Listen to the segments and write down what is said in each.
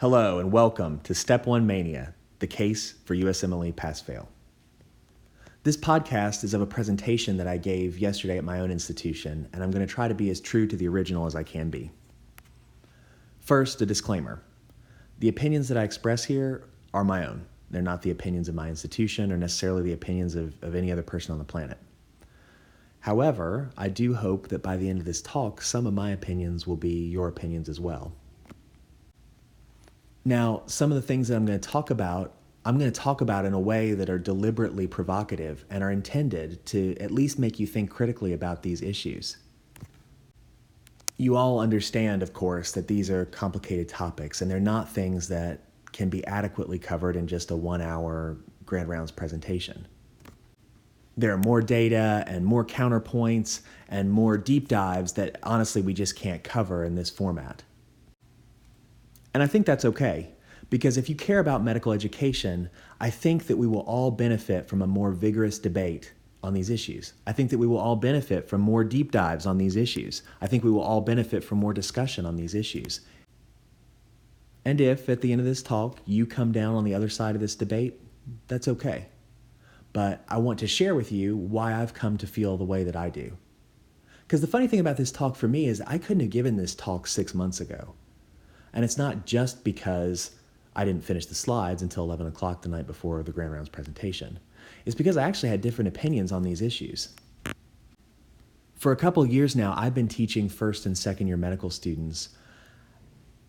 Hello and welcome to Step 1 Mania, the case for USMLE Pass-Fail. This podcast is of a presentation that I gave yesterday at my own institution, and I'm going to try to be as true to the original as I can be. First, a disclaimer. The opinions that I express here are my own. They're not the opinions of my institution or necessarily the opinions of any other person on the planet. However, I do hope that by the end of this talk, some of my opinions will be your opinions as well. Now, some of the things that I'm going to talk about in a way that are deliberately provocative and are intended to at least make you think critically about these issues. You all understand, of course, that these are complicated topics and they're not things that can be adequately covered in just a 1-hour Grand Rounds presentation. There are more data and more counterpoints and more deep dives that honestly we just can't cover in this format. And I think that's okay, because if you care about medical education, I think that we will all benefit from a more vigorous debate on these issues. I think that we will all benefit from more deep dives on these issues. I think we will all benefit from more discussion on these issues. And if, at the end of this talk, you come down on the other side of this debate, that's okay. But I want to share with you why I've come to feel the way that I do. Because the funny thing about this talk for me is I couldn't have given this talk 6 months ago. And it's not just because I didn't finish the slides until 11 o'clock the night before the Grand Rounds presentation. It's because I actually had different opinions on these issues. For a couple of years now, I've been teaching first and second year medical students,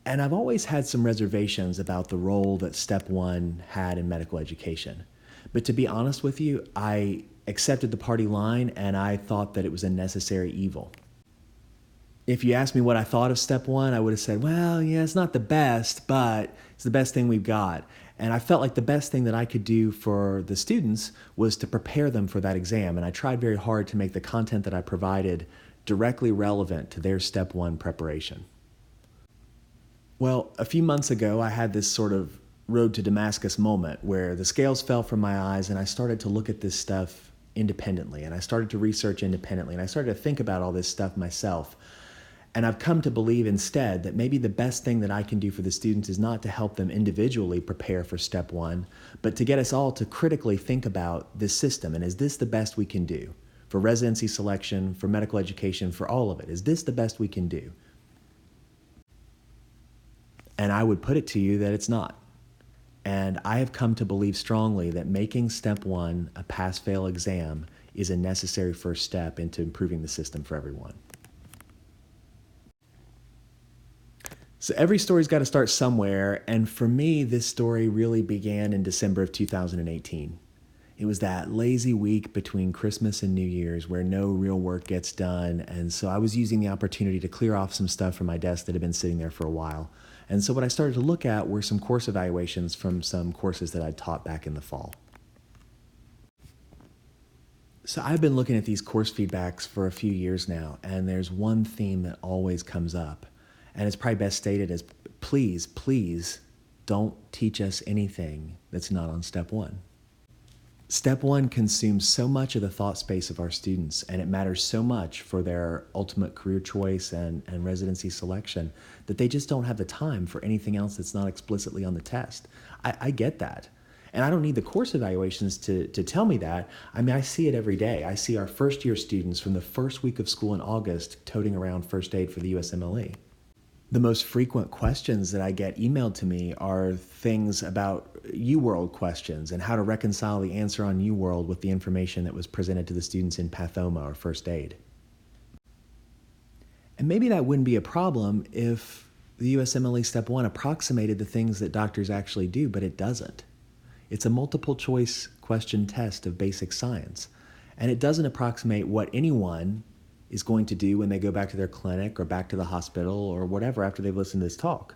and I've always had some reservations about the role that Step 1 had in medical education. But to be honest with you, I accepted the party line and I thought that it was a necessary evil. If you asked me what I thought of Step 1, I would have said, well, yeah, it's not the best, but it's the best thing we've got. And I felt like the best thing that I could do for the students was to prepare them for that exam. And I tried very hard to make the content that I provided directly relevant to their Step 1 preparation. Well, a few months ago, I had this sort of road to Damascus moment where the scales fell from my eyes and I started to look at this stuff independently. And I started to research independently. And I started to think about all this stuff myself. And I've come to believe instead that maybe the best thing that I can do for the students is not to help them individually prepare for Step 1, but to get us all to critically think about this system. And is this the best we can do for residency selection, for medical education, for all of it? Is this the best we can do? And I would put it to you that it's not. And I have come to believe strongly that making Step 1 a pass-fail exam is a necessary first step into improving the system for everyone. So every story's got to start somewhere, and for me, this story really began in December of 2018. It was that lazy week between Christmas and New Year's where no real work gets done, and so I was using the opportunity to clear off some stuff from my desk that had been sitting there for a while. And so what I started to look at were some course evaluations from some courses that I'd taught back in the fall. So I've been looking at these course feedbacks for a few years now, and there's one theme that always comes up. And it's probably best stated as, please, please don't teach us anything that's not on Step 1. Step 1 consumes so much of the thought space of our students, and it matters so much for their ultimate career choice and residency selection that they just don't have the time for anything else that's not explicitly on the test. I get that. And I don't need the course evaluations to tell me that. I mean, I see it every day. I see our first year students from the first week of school in August toting around first aid for the USMLE. The most frequent questions that I get emailed to me are things about UWorld questions and how to reconcile the answer on UWorld with the information that was presented to the students in Pathoma or first aid. And maybe that wouldn't be a problem if the USMLE Step 1 approximated the things that doctors actually do, but it doesn't. It's a multiple choice question test of basic science, and it doesn't approximate what anyone is going to do when they go back to their clinic or back to the hospital or whatever after they've listened to this talk.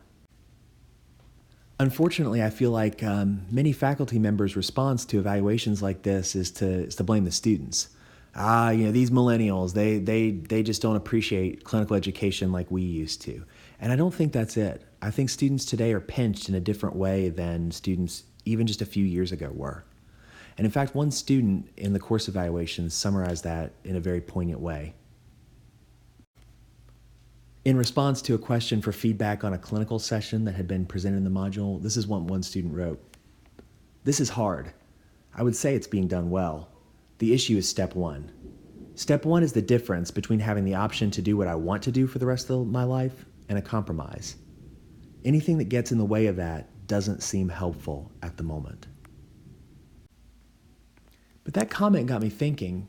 Unfortunately, I feel like many faculty members' response to evaluations like this is to blame the students. These millennials, they just don't appreciate clinical education like we used to. And I don't think that's it. I think students today are pinched in a different way than students even just a few years ago were. And in fact, one student in the course evaluation summarized that in a very poignant way. In response to a question for feedback on a clinical session that had been presented in the module, this is what one student wrote. "This is hard. I would say it's being done well. The issue is step one. Step one is the difference between having the option to do what I want to do for the rest of my life and a compromise. Anything that gets in the way of that doesn't seem helpful at the moment." But that comment got me thinking,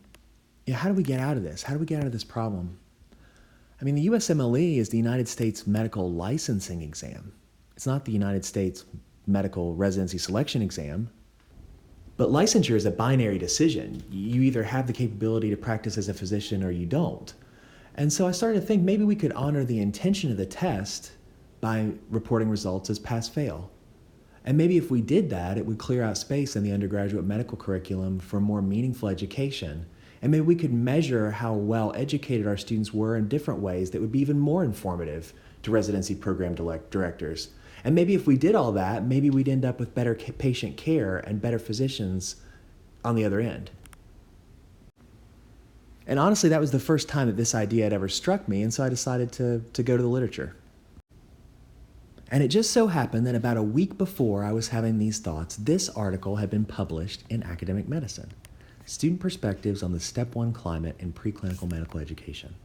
how do we get out of this? How do we get out of this problem? I mean, the USMLE is the United States Medical Licensing Exam. It's not the United States Medical Residency Selection Exam. But licensure is a binary decision. You either have the capability to practice as a physician or you don't. And so I started to think maybe we could honor the intention of the test by reporting results as pass-fail. And maybe if we did that, it would clear out space in the undergraduate medical curriculum for more meaningful education. And maybe we could measure how well educated our students were in different ways that would be even more informative to residency program directors. And maybe if we did all that, maybe we'd end up with better patient care and better physicians on the other end. And honestly, that was the first time that this idea had ever struck me, and so I decided to go to the literature. And it just so happened that about a week before I was having these thoughts, this article had been published in Academic Medicine, Student Perspectives on the Step 1 Climate in Preclinical Medical Education.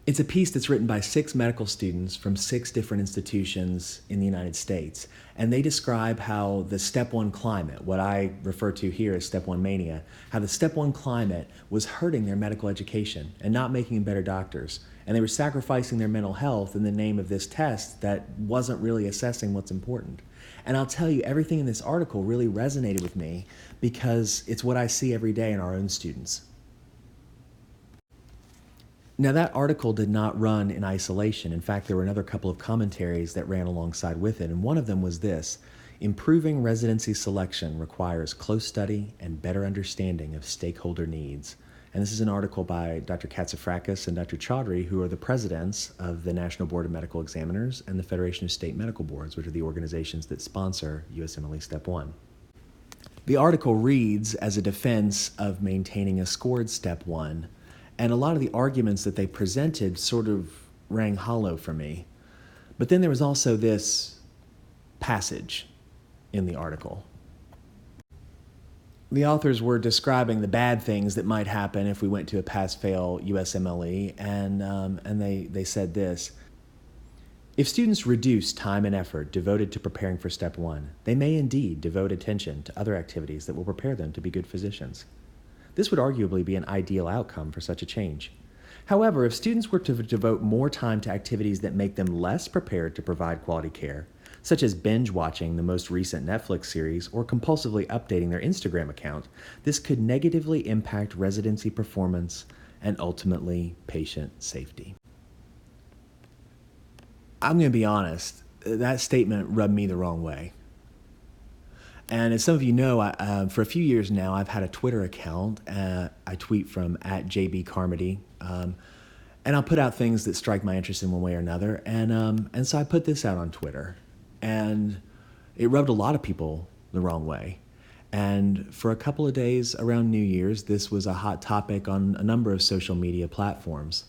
It's a piece that's written by 6 medical students from 6 different institutions in the United States, and they describe how the Step 1 climate, what I refer to here as Step 1 Mania, how the Step 1 climate was hurting their medical education and not making them better doctors, and they were sacrificing their mental health in the name of this test that wasn't really assessing what's important. And I'll tell you, everything in this article really resonated with me because it's what I see every day in our own students. Now, that article did not run in isolation. In fact, there were another couple of commentaries that ran alongside with it, and one of them was this: improving residency selection requires close study and better understanding of stakeholder needs. And this is an article by Dr. Katsifrakis and Dr. Chaudhry, who are the presidents of the National Board of Medical Examiners and the Federation of State Medical Boards, which are the organizations that sponsor USMLE Step 1. The article reads as a defense of maintaining a scored Step 1, and a lot of the arguments that they presented sort of rang hollow for me. But then there was also this passage in the article. The authors were describing the bad things that might happen if we went to a pass-fail USMLE, and they said this: if students reduce time and effort devoted to preparing for Step 1, they may indeed devote attention to other activities that will prepare them to be good physicians. This would arguably be an ideal outcome for such a change. However, if students were to devote more time to activities that make them less prepared to provide quality care, such as binge watching the most recent Netflix series or compulsively updating their Instagram account, this could negatively impact residency performance and ultimately patient safety. I'm going to be honest, that statement rubbed me the wrong way. And as some of you know, for a few years now, I've had a Twitter account. I tweet from @JBCarmody, and I'll put out things that strike my interest in one way or another. And so I put this out on Twitter, and it rubbed a lot of people the wrong way. And for a couple of days around New Year's, this was a hot topic on a number of social media platforms.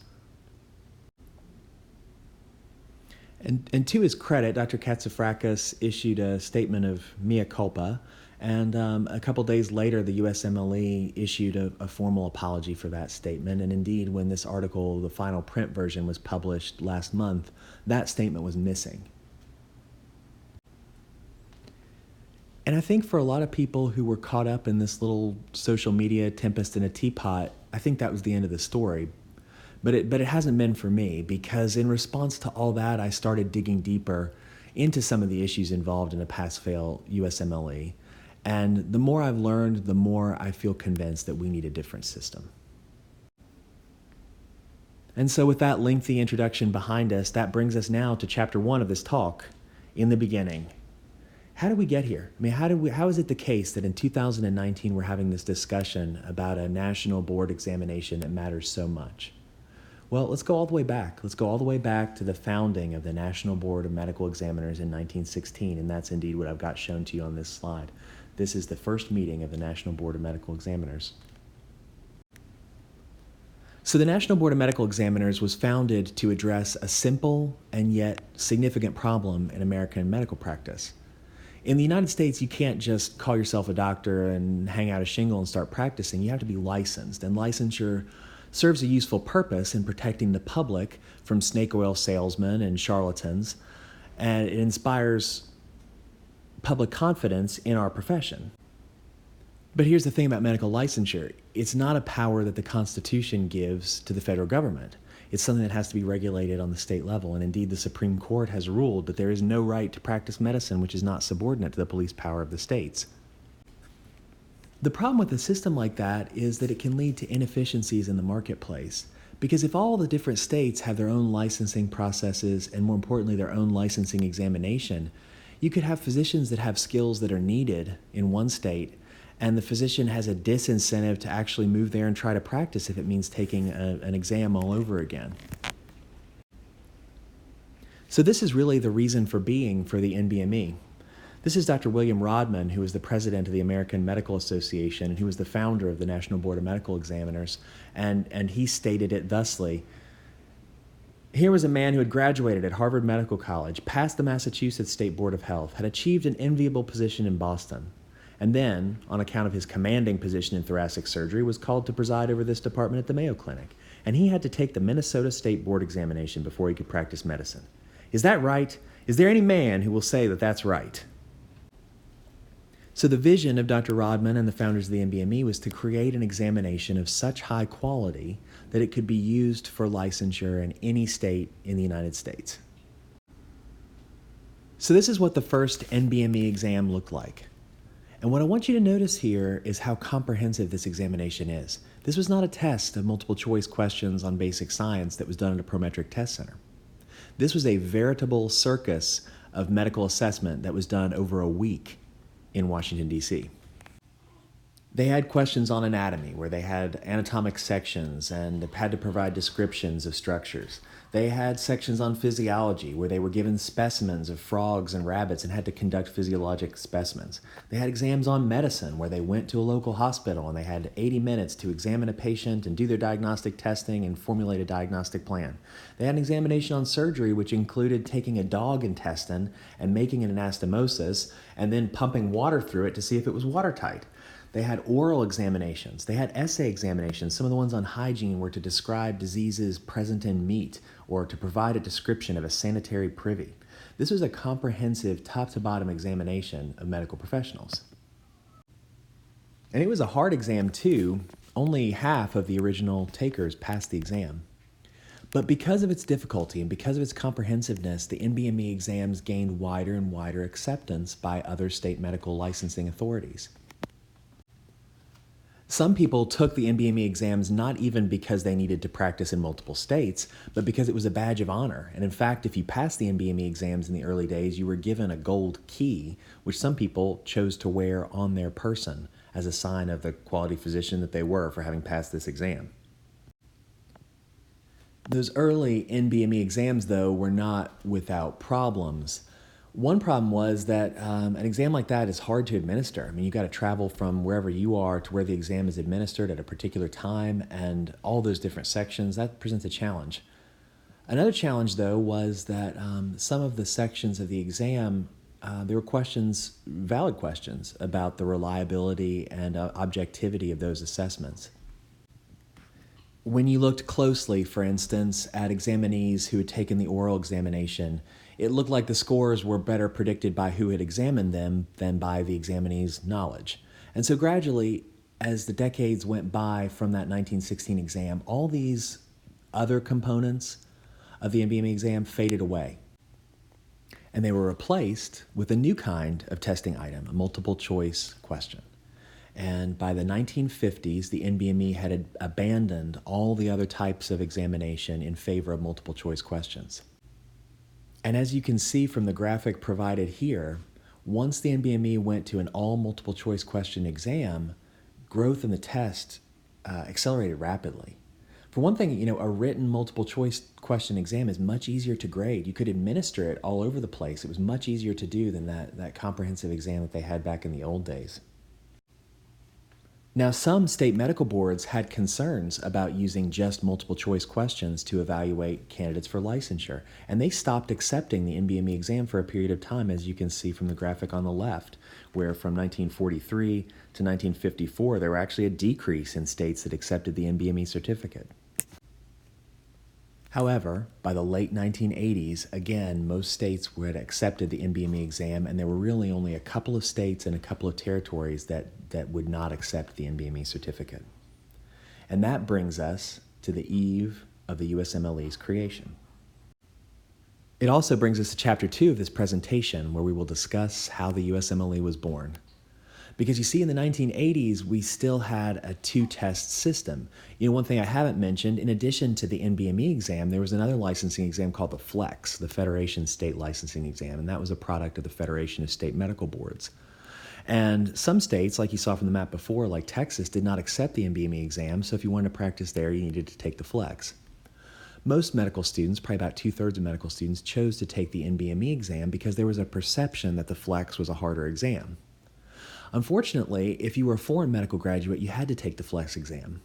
And to his credit, Dr. Katsifrakis issued a statement of mea culpa, and a couple days later, the USMLE issued a formal apology for that statement. And indeed, when this article, the final print version, was published last month, that statement was missing. And I think for a lot of people who were caught up in this little social media tempest in a teapot, I think that was the end of the story. But it hasn't been for me, because in response to all that, I started digging deeper into some of the issues involved in a pass-fail USMLE. And the more I've learned, the more I feel convinced that we need a different system. And so with that lengthy introduction behind us, that brings us now to Chapter 1 of this talk, In the Beginning. How did we get here? I mean, how is it the case that in 2019 we're having this discussion about a national board examination that matters so much? Well, let's go all the way back. Let's go all the way back to the founding of the National Board of Medical Examiners in 1916, and that's indeed what I've got shown to you on this slide. This is the first meeting of the National Board of Medical Examiners. So the National Board of Medical Examiners was founded to address a simple and yet significant problem in American medical practice. In the United States, you can't just call yourself a doctor and hang out a shingle and start practicing. You have to be licensed, and licensure serves a useful purpose in protecting the public from snake oil salesmen and charlatans, and it inspires public confidence in our profession. But here's the thing about medical licensure. It's not a power that the Constitution gives to the federal government. It's something that has to be regulated on the state level, and indeed the Supreme Court has ruled that there is no right to practice medicine which is not subordinate to the police power of the states. The problem with a system like that is that it can lead to inefficiencies in the marketplace, because if all the different states have their own licensing processes and, more importantly, their own licensing examination, you could have physicians that have skills that are needed in one state, and the physician has a disincentive to actually move there and try to practice if it means taking an exam all over again. So this is really the reason for being for the NBME. This is Dr. William Rodman, who is the president of the American Medical Association and who was the founder of the National Board of Medical Examiners, and he stated it thusly: "Here was a man who had graduated at Harvard Medical College, passed the Massachusetts State Board of Health, had achieved an enviable position in Boston, and then, on account of his commanding position in thoracic surgery, was called to preside over this department at the Mayo Clinic, and he had to take the Minnesota State Board examination before he could practice medicine. Is that right? Is there any man who will say that that's right?" So the vision of Dr. Rodman and the founders of the NBME was to create an examination of such high quality that it could be used for licensure in any state in the United States. So this is what the first NBME exam looked like. And what I want you to notice here is how comprehensive this examination is. This was not a test of multiple choice questions on basic science that was done at a Prometric test center. This was a veritable circus of medical assessment that was done over a week in Washington, D.C. They had questions on anatomy, where they had anatomic sections and had to provide descriptions of structures. They had sections on physiology, where they were given specimens of frogs and rabbits and had to conduct physiologic specimens. They had exams on medicine, where they went to a local hospital and they had 80 minutes to examine a patient and do their diagnostic testing and formulate a diagnostic plan. They had an examination on surgery, which included taking a dog intestine and making an anastomosis and then pumping water through it to see if it was watertight. They had oral examinations. They had essay examinations. Some of the ones on hygiene were to describe diseases present in meat or to provide a description of a sanitary privy. This was a comprehensive top-to-bottom examination of medical professionals. And it was a hard exam too. Only half of the original takers passed the exam. But because of its difficulty and because of its comprehensiveness, the NBME exams gained wider and wider acceptance by other state medical licensing authorities. Some people took the NBME exams not even because they needed to practice in multiple states, but because it was a badge of honor. And in fact, if you passed the NBME exams in the early days, you were given a gold key, which some people chose to wear on their person as a sign of the quality physician that they were for having passed this exam. Those early NBME exams, though, were not without problems. One problem was that an exam like that is hard to administer. I mean, you've got to travel from wherever you are to where the exam is administered at a particular time, and all those different sections, that presents a challenge. Another challenge, though, was that some of the sections of the exam, there were questions, valid questions, about the reliability and objectivity of those assessments. When you looked closely, for instance, at examinees who had taken the oral examination, it looked like the scores were better predicted by who had examined them than by the examinee's knowledge. And so gradually, as the decades went by from that 1916 exam, all these other components of the NBME exam faded away. And they were replaced with a new kind of testing item, a multiple choice question. And by the 1950s, the NBME had abandoned all the other types of examination in favor of multiple choice questions. And as you can see from the graphic provided here, once the NBME went to an all multiple choice question exam, growth in the test accelerated rapidly. For one thing, a written multiple choice question exam is much easier to grade. You could administer it all over the place. It was much easier to do than that comprehensive exam that they had back in the old days. Now, some state medical boards had concerns about using just multiple choice questions to evaluate candidates for licensure, and they stopped accepting the NBME exam for a period of time, as you can see from the graphic on the left, where from 1943 to 1954, there were actually a decrease in states that accepted the NBME certificate. However, by the late 1980s, again, most states had accepted the NBME exam, and there were really only a couple of states and a couple of territories that would not accept the NBME certificate. And that brings us to the eve of the USMLE's creation. It also brings us to Chapter 2 of this presentation, where we will discuss how the USMLE was born. Because you see, in the 1980s, we still had a two-test system. You know, one thing I haven't mentioned, in addition to the NBME exam, there was another licensing exam called the FLEX, the Federation State Licensing Exam, and that was a product of the Federation of State Medical Boards. And some states, like you saw from the map before, like Texas, did not accept the NBME exam, so if you wanted to practice there, you needed to take the FLEX. Most medical students, probably about 2/3 of medical students, chose to take the NBME exam because there was a perception that the FLEX was a harder exam. Unfortunately, if you were a foreign medical graduate, you had to take the FLEX exam.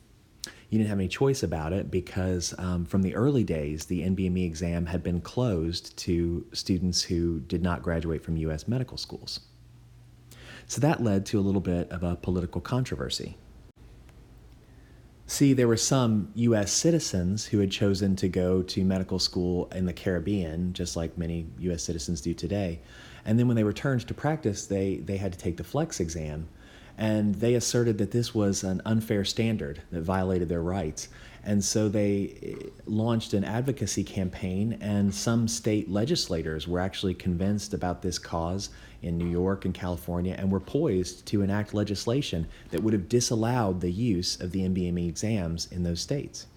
You didn't have any choice about it because from the early days, the NBME exam had been closed to students who did not graduate from U.S. medical schools. So that led to a little bit of a political controversy. See, there were some U.S. citizens who had chosen to go to medical school in the Caribbean, just like many U.S. citizens do today. And then when they returned to practice, they had to take the FLEX exam. And they asserted that this was an unfair standard that violated their rights. And so they launched an advocacy campaign, and some state legislators were actually convinced about this cause in New York and California and were poised to enact legislation that would have disallowed the use of the NBME exams in those states.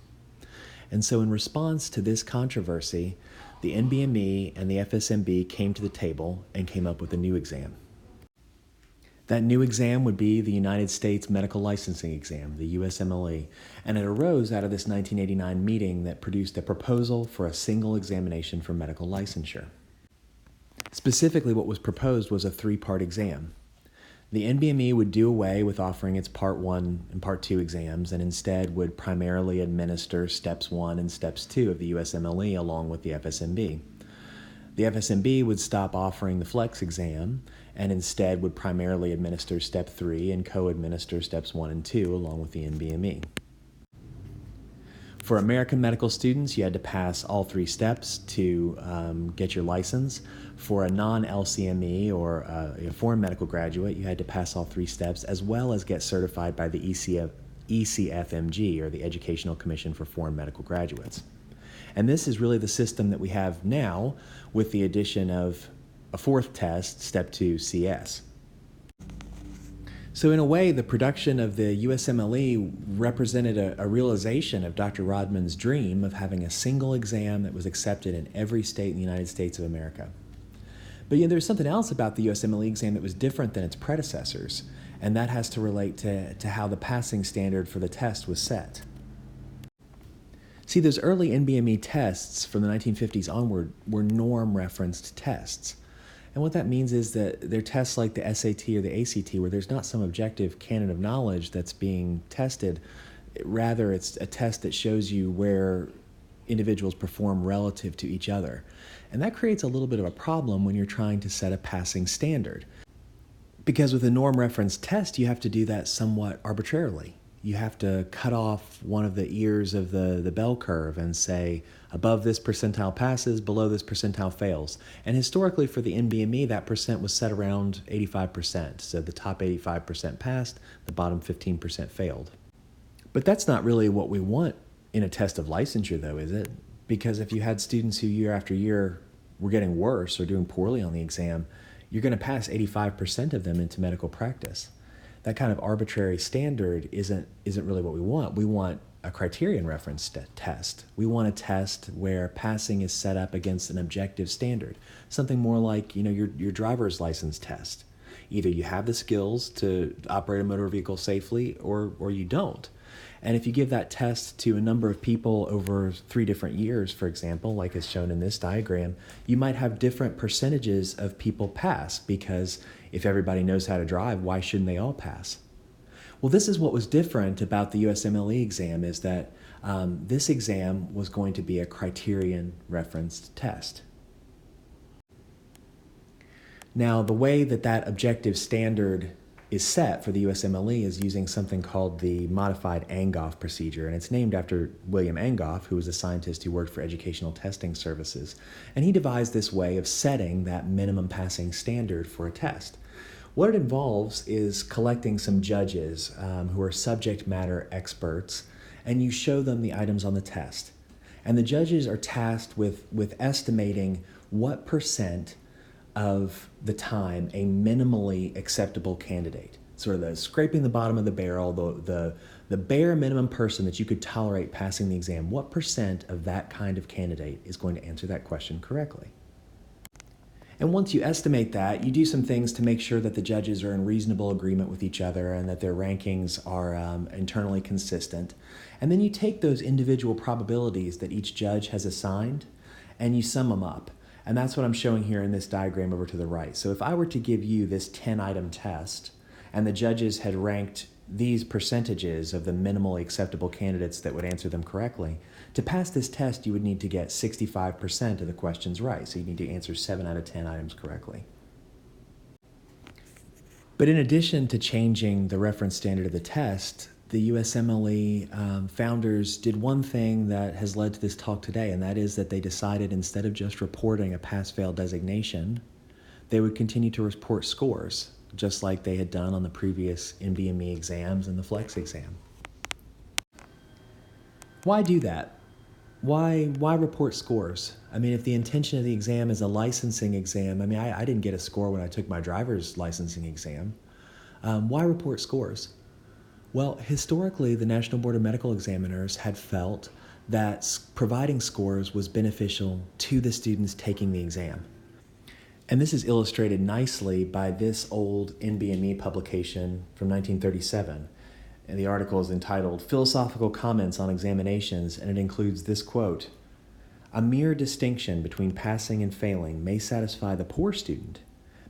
And so in response to this controversy, the NBME and the FSMB came to the table and came up with a new exam. That new exam would be the United States Medical Licensing Exam, the USMLE, and it arose out of this 1989 meeting that produced a proposal for a single examination for medical licensure. Specifically, what was proposed was a three-part exam. The NBME would do away with offering its Part 1 and Part 2 exams and instead would primarily administer Steps 1 and Steps 2 of the USMLE along with the FSMB. The FSMB would stop offering the FLEX exam and instead would primarily administer Step 3 and co-administer Steps 1 and 2 along with the NBME. For American medical students, you had to pass all three steps to get your license. For a non-LCME or a foreign medical graduate, you had to pass all three steps as well as get certified by the ECFMG, or the Educational Commission for Foreign Medical Graduates. And this is really the system that we have now with the addition of a fourth test, Step 2 CS. So in a way, the production of the USMLE represented a realization of Dr. Rodman's dream of having a single exam that was accepted in every state in the United States of America. But you know, there's something else about the USMLE exam that was different than its predecessors, and that has to relate to how the passing standard for the test was set. See, those early NBME tests from the 1950s onward were norm-referenced tests. And what that means is that they're tests like the SAT or the ACT where there's not some objective canon of knowledge that's being tested. Rather, it's a test that shows you where individuals perform relative to each other. And that creates a little bit of a problem when you're trying to set a passing standard. Because with a norm-reference test, you have to do that somewhat arbitrarily. You have to cut off one of the ears of the bell curve and say, above this percentile passes, below this percentile fails. And historically for the NBME, that percent was set around 85%. So the top 85% passed, the bottom 15% failed. But that's not really what we want in a test of licensure, though, is it? Because if you had students who year after year were getting worse or doing poorly on the exam, you're going to pass 85% of them into medical practice. That kind of arbitrary standard isn't really what we want. We want a criterion reference test. We want a test where passing is set up against an objective standard, something more like, you know, your driver's license test. Either you have the skills to operate a motor vehicle safely or you don't. And if you give that test to a number of people over 3 different years, for example, like is shown in this diagram, you might have different percentages of people pass, because if everybody knows how to drive, why shouldn't they all pass? Well, this is what was different about the USMLE exam is that this exam was going to be a criterion referenced test. Now, the way that that objective standard is set for the USMLE is using something called the modified Angoff procedure, and it's named after William Angoff, who was a scientist who worked for Educational Testing Services. And he devised this way of setting that minimum passing standard for a test. What it involves is collecting some judges who are subject matter experts, and you show them the items on the test. And the judges are tasked with estimating what percent of the time a minimally acceptable candidate, sort of the scraping the bottom of the barrel, the bare minimum person that you could tolerate passing the exam, what percent of that kind of candidate is going to answer that question correctly? And once you estimate that, you do some things to make sure that the judges are in reasonable agreement with each other and that their rankings are internally consistent. And then you take those individual probabilities that each judge has assigned and you sum them up. And that's what I'm showing here in this diagram over to the right. So if I were to give you this 10-item test and the judges had ranked these percentages of the minimally acceptable candidates that would answer them correctly, to pass this test you would need to get 65% of the questions right. So you need to answer 7 out of 10 items correctly. But in addition to changing the reference standard of the test, the USMLE founders did one thing that has led to this talk today, and that is that they decided instead of just reporting a pass-fail designation, they would continue to report scores, just like they had done on the previous NBME exams and the Flex exam. Why do that? Why report scores? I mean, if the intention of the exam is a licensing exam, I mean, I didn't get a score when I took my driver's licensing exam. Why report scores? Well, historically, the National Board of Medical Examiners had felt that providing scores was beneficial to the students taking the exam. And this is illustrated nicely by this old NBME publication from 1937. And the article is entitled Philosophical Comments on Examinations, and it includes this quote: "A mere distinction between passing and failing may satisfy the poor student,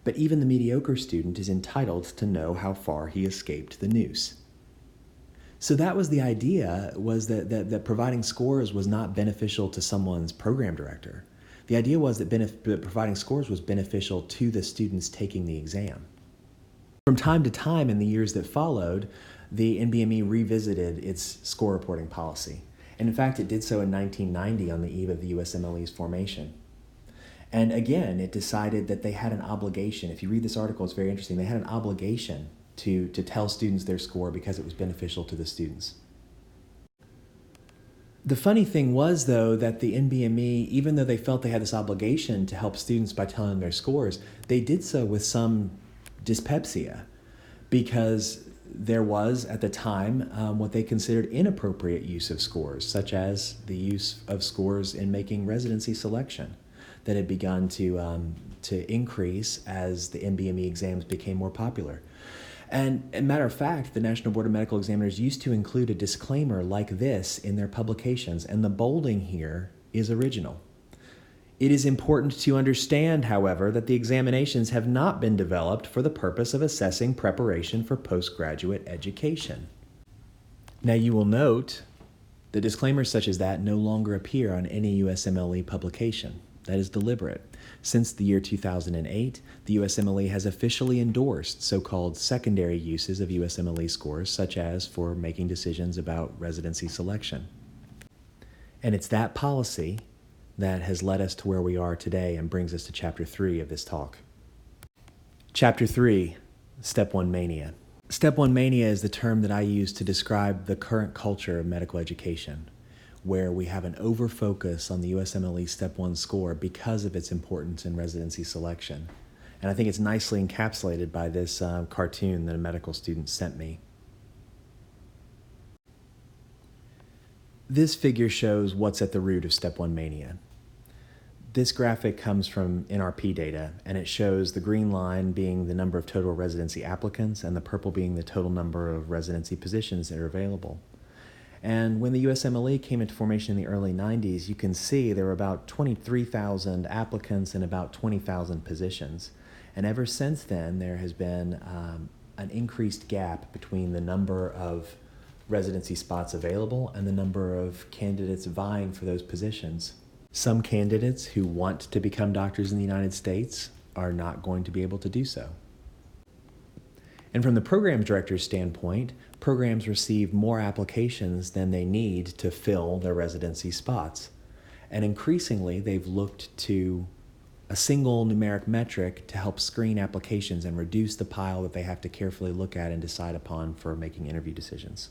but even the mediocre student is entitled to know how far he escaped the noose." So that was the idea, was that providing scores was not beneficial to someone's program director. The idea was that providing scores was beneficial to the students taking the exam. From time to time in the years that followed, the NBME revisited its score reporting policy. And in fact, it did so in 1990 on the eve of the USMLE's formation. And again, it decided that they had an obligation. If you read this article, it's very interesting. They had an obligation to tell students their score because it was beneficial to the students. The funny thing was, though, that the NBME, even though they felt they had this obligation to help students by telling them their scores, they did so with some dyspepsia, because there was, at the time, what they considered inappropriate use of scores, such as the use of scores in making residency selection that had begun to increase as the NBME exams became more popular. And as a matter of fact, the National Board of Medical Examiners used to include a disclaimer like this in their publications, and the bolding here is original. It is important to understand, however, that the examinations have not been developed for the purpose of assessing preparation for postgraduate education. Now you will note that disclaimers such as that no longer appear on any USMLE publication. That is deliberate. Since the year 2008, the USMLE has officially endorsed so-called secondary uses of USMLE scores, such as for making decisions about residency selection. And it's that policy that has led us to where we are today and brings us to Chapter 3 of this talk. Chapter 3, Step 1 Mania. Step 1 Mania is the term that I use to describe the current culture of medical education, where we have an over-focus on the USMLE Step 1 score because of its importance in residency selection. And I think it's nicely encapsulated by this cartoon that a medical student sent me. This figure shows what's at the root of Step 1 Mania. This graphic comes from NRP data, and it shows the green line being the number of total residency applicants and the purple being the total number of residency positions that are available. And when the USMLE came into formation in the early 90s, you can see there were about 23,000 applicants and about 20,000 positions. And ever since then, there has been an increased gap between the number of residency spots available and the number of candidates vying for those positions. Some candidates who want to become doctors in the United States are not going to be able to do so. And from the program director's standpoint, programs receive more applications than they need to fill their residency spots. And increasingly, they've looked to a single numeric metric to help screen applications and reduce the pile that they have to carefully look at and decide upon for making interview decisions.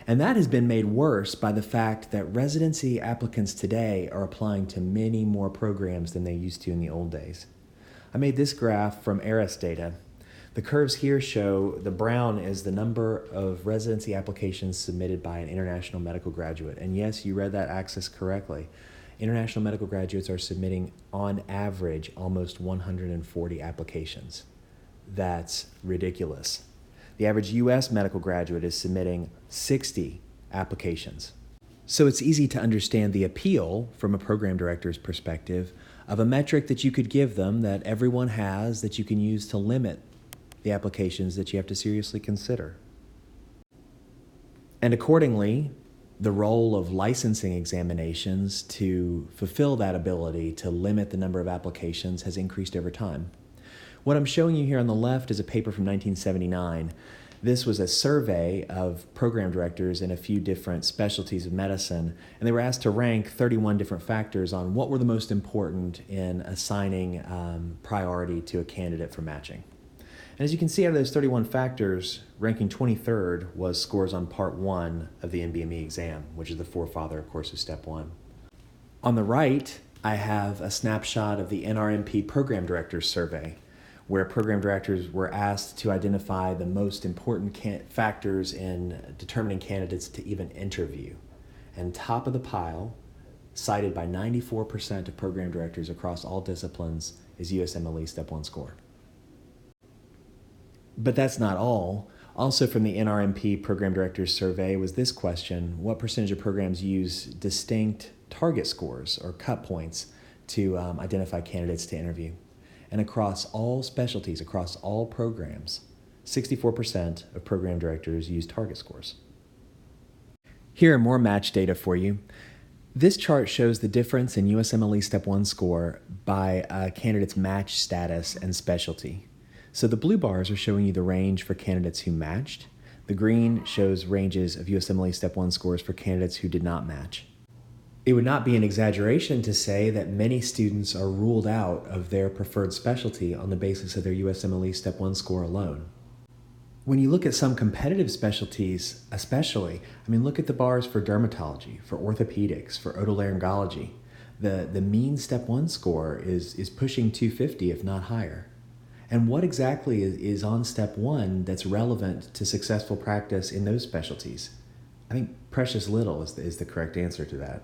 And that has been made worse by the fact that residency applicants today are applying to many more programs than they used to in the old days. I made this graph from ARIS data. The curves here show the brown is the number of residency applications submitted by an international medical graduate. And yes, you read that axis correctly. International medical graduates are submitting, on average, almost 140 applications. That's ridiculous. The average U.S. medical graduate is submitting 60 applications. So it's easy to understand the appeal from a program director's perspective of a metric that you could give them that everyone has that you can use to limit the applications that you have to seriously consider. And accordingly, the role of licensing examinations to fulfill that ability to limit the number of applications has increased over time. What I'm showing you here on the left is a paper from 1979. This was a survey of program directors in a few different specialties of medicine, and they were asked to rank 31 different factors on what were the most important in assigning priority to a candidate for matching. And as you can see, out of those 31 factors, ranking 23rd was scores on Part 1 of the NBME exam, which is the forefather, of course, of Step 1. On the right, I have a snapshot of the NRMP Program Directors Survey, where program directors were asked to identify the most important factors in determining candidates to even interview. And top of the pile, cited by 94% of program directors across all disciplines, is USMLE Step 1 score. But that's not all. Also from the NRMP Program Directors Survey was this question: what percentage of programs use distinct target scores or cut points to identify candidates to interview? And across all specialties, across all programs, 64% of program directors use target scores. Here are more match data for you. This chart shows the difference in USMLE Step 1 score by a candidate's match status and specialty. So the blue bars are showing you the range for candidates who matched. The green shows ranges of USMLE Step 1 scores for candidates who did not match. It would not be an exaggeration to say that many students are ruled out of their preferred specialty on the basis of their USMLE Step 1 score alone. When you look at some competitive specialties, especially, look at the bars for dermatology, for orthopedics, for otolaryngology. The mean Step 1 score is pushing 250, if not higher. And what exactly is on Step 1 that's relevant to successful practice in those specialties? I think precious little is the correct answer to that.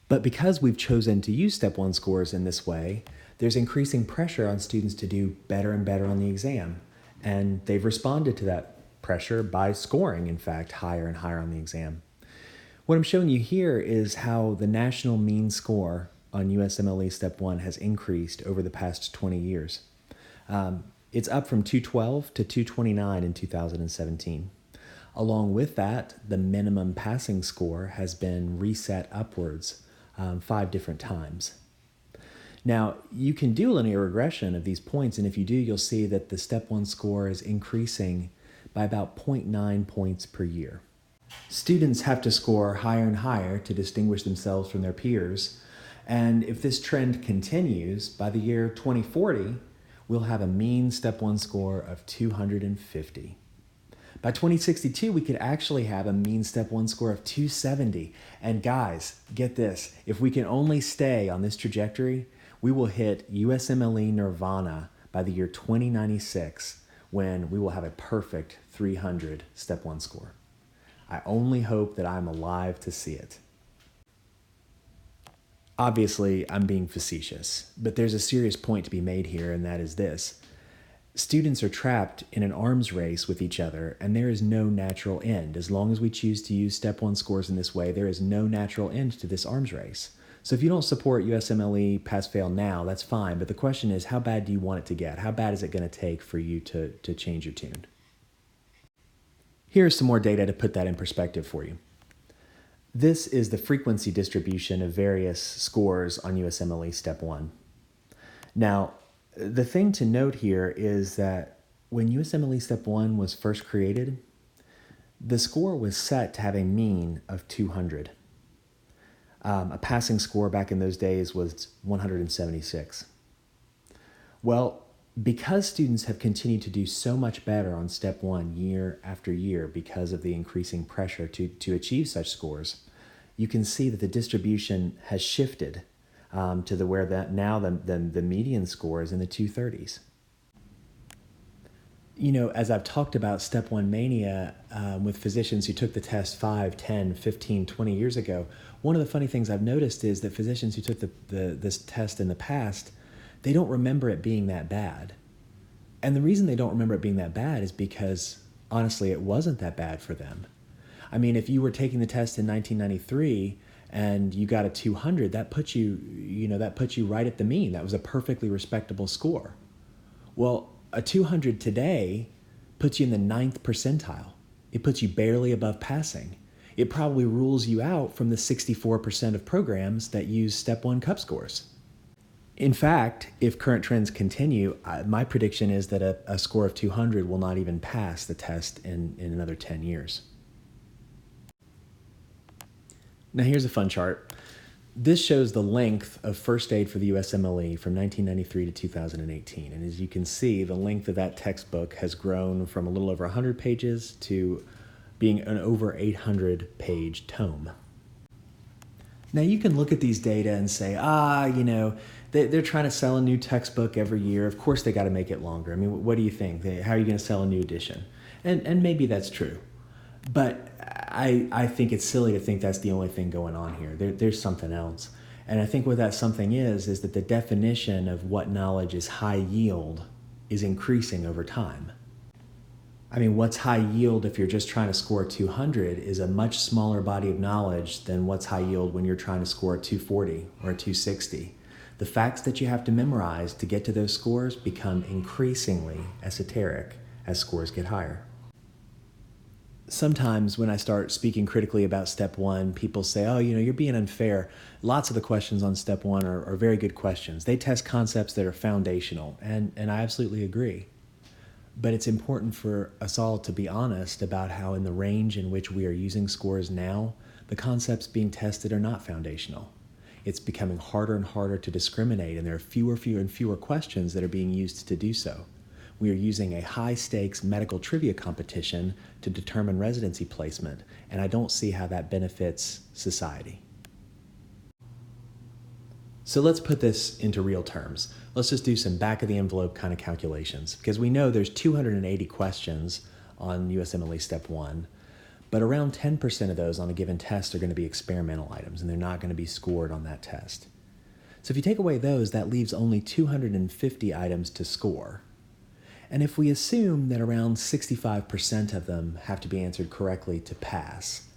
But because we've chosen to use Step 1 scores in this way, there's increasing pressure on students to do better and better on the exam. And they've responded to that pressure by scoring, in fact, higher and higher on the exam. What I'm showing you here is how the national mean score on USMLE Step 1 has increased over the past 20 years. It's up from 212 to 229 in 2017. Along with that, the minimum passing score has been reset upwards 5 different times. Now, you can do linear regression of these points, and if you do, you'll see that the Step 1 score is increasing by about 0.9 points per year. Students have to score higher and higher to distinguish themselves from their peers, and if this trend continues, by the year 2040, we'll have a mean Step 1 score of 250. By 2062, we could actually have a mean Step 1 score of 270. And guys, get this, if we can only stay on this trajectory, we will hit USMLE nirvana by the year 2096, when we will have a perfect 300 Step 1 score. I only hope that I'm alive to see it. Obviously, I'm being facetious, but there's a serious point to be made here, and that is this. Students are trapped in an arms race with each other, and there is no natural end. As long as we choose to use Step 1 scores in this way, there is no natural end to this arms race. So if you don't support USMLE pass-fail now, that's fine. But the question is, how bad do you want it to get? How bad is it going to take for you to change your tune? Here's some more data to put that in perspective for you. This is the frequency distribution of various scores on USMLE Step 1. Now, the thing to note here is that when USMLE Step 1 was first created, the score was set to have a mean of 200. A passing score back in those days was 176. Well, because students have continued to do so much better on Step 1 year after year because of the increasing pressure to achieve such scores, you can see that the distribution has shifted to where that now the median score is in the 230s. You know, as I've talked about Step 1 Mania with physicians who took the test 5, 10, 15, 20 years ago, one of the funny things I've noticed is that physicians who took this test in the past, they don't remember it being that bad. And the reason they don't remember it being that bad is because, honestly, it wasn't that bad for them. I mean, if you were taking the test in 1993 and you got a 200, that puts you right at the mean. That was a perfectly respectable score. Well, a 200 today puts you in the 9th percentile. It puts you barely above passing. It probably rules you out from the 64% of programs that use Step 1 CUP scores. In fact, if current trends continue, my prediction is that a score of 200 will not even pass the test in another 10 years. Now here's a fun chart. This shows the length of first aid for the USMLE from 1993 to 2018. And as you can see, the length of that textbook has grown from a little over 100 pages to being an over 800-page tome. Now you can look at these data and say, they're trying to sell a new textbook every year. Of course they got to make it longer. I mean, what do you think? How are you going to sell a new edition? And maybe that's true. But I think it's silly to think that's the only thing going on here. There's something else. And I think what that something is that the definition of what knowledge is high yield is increasing over time. I mean, what's high yield if you're just trying to score 200 is a much smaller body of knowledge than what's high yield when you're trying to score a 240 or a 260. The facts that you have to memorize to get to those scores become increasingly esoteric as scores get higher. Sometimes when I start speaking critically about Step 1, people say, you're being unfair. Lots of the questions on Step 1 are very good questions. They test concepts that are foundational, and I absolutely agree. But it's important for us all to be honest about how in the range in which we are using scores now, the concepts being tested are not foundational. It's becoming harder and harder to discriminate, and there are fewer and fewer questions that are being used to do so. We are using a high-stakes medical trivia competition to determine residency placement, and I don't see how that benefits society. So let's put this into real terms. Let's just do some back-of-the-envelope kind of calculations, because we know there's 280 questions on USMLE Step 1, but around 10% of those on a given test are going to be experimental items, and they're not going to be scored on that test. So if you take away those, that leaves only 250 items to score. And if we assume that around 65% of them have to be answered correctly to pass,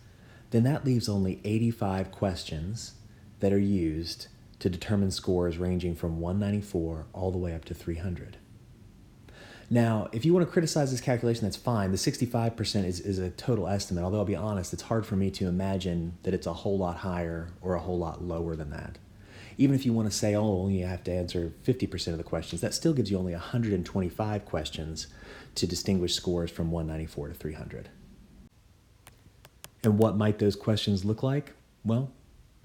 then that leaves only 85 questions that are used to determine scores ranging from 194 all the way up to 300. Now, if you want to criticize this calculation, that's fine. The 65% is a total estimate, although I'll be honest, it's hard for me to imagine that it's a whole lot higher or a whole lot lower than that. Even if you want to say, you have to answer 50% of the questions, that still gives you only 125 questions to distinguish scores from 194 to 300. And what might those questions look like? Well,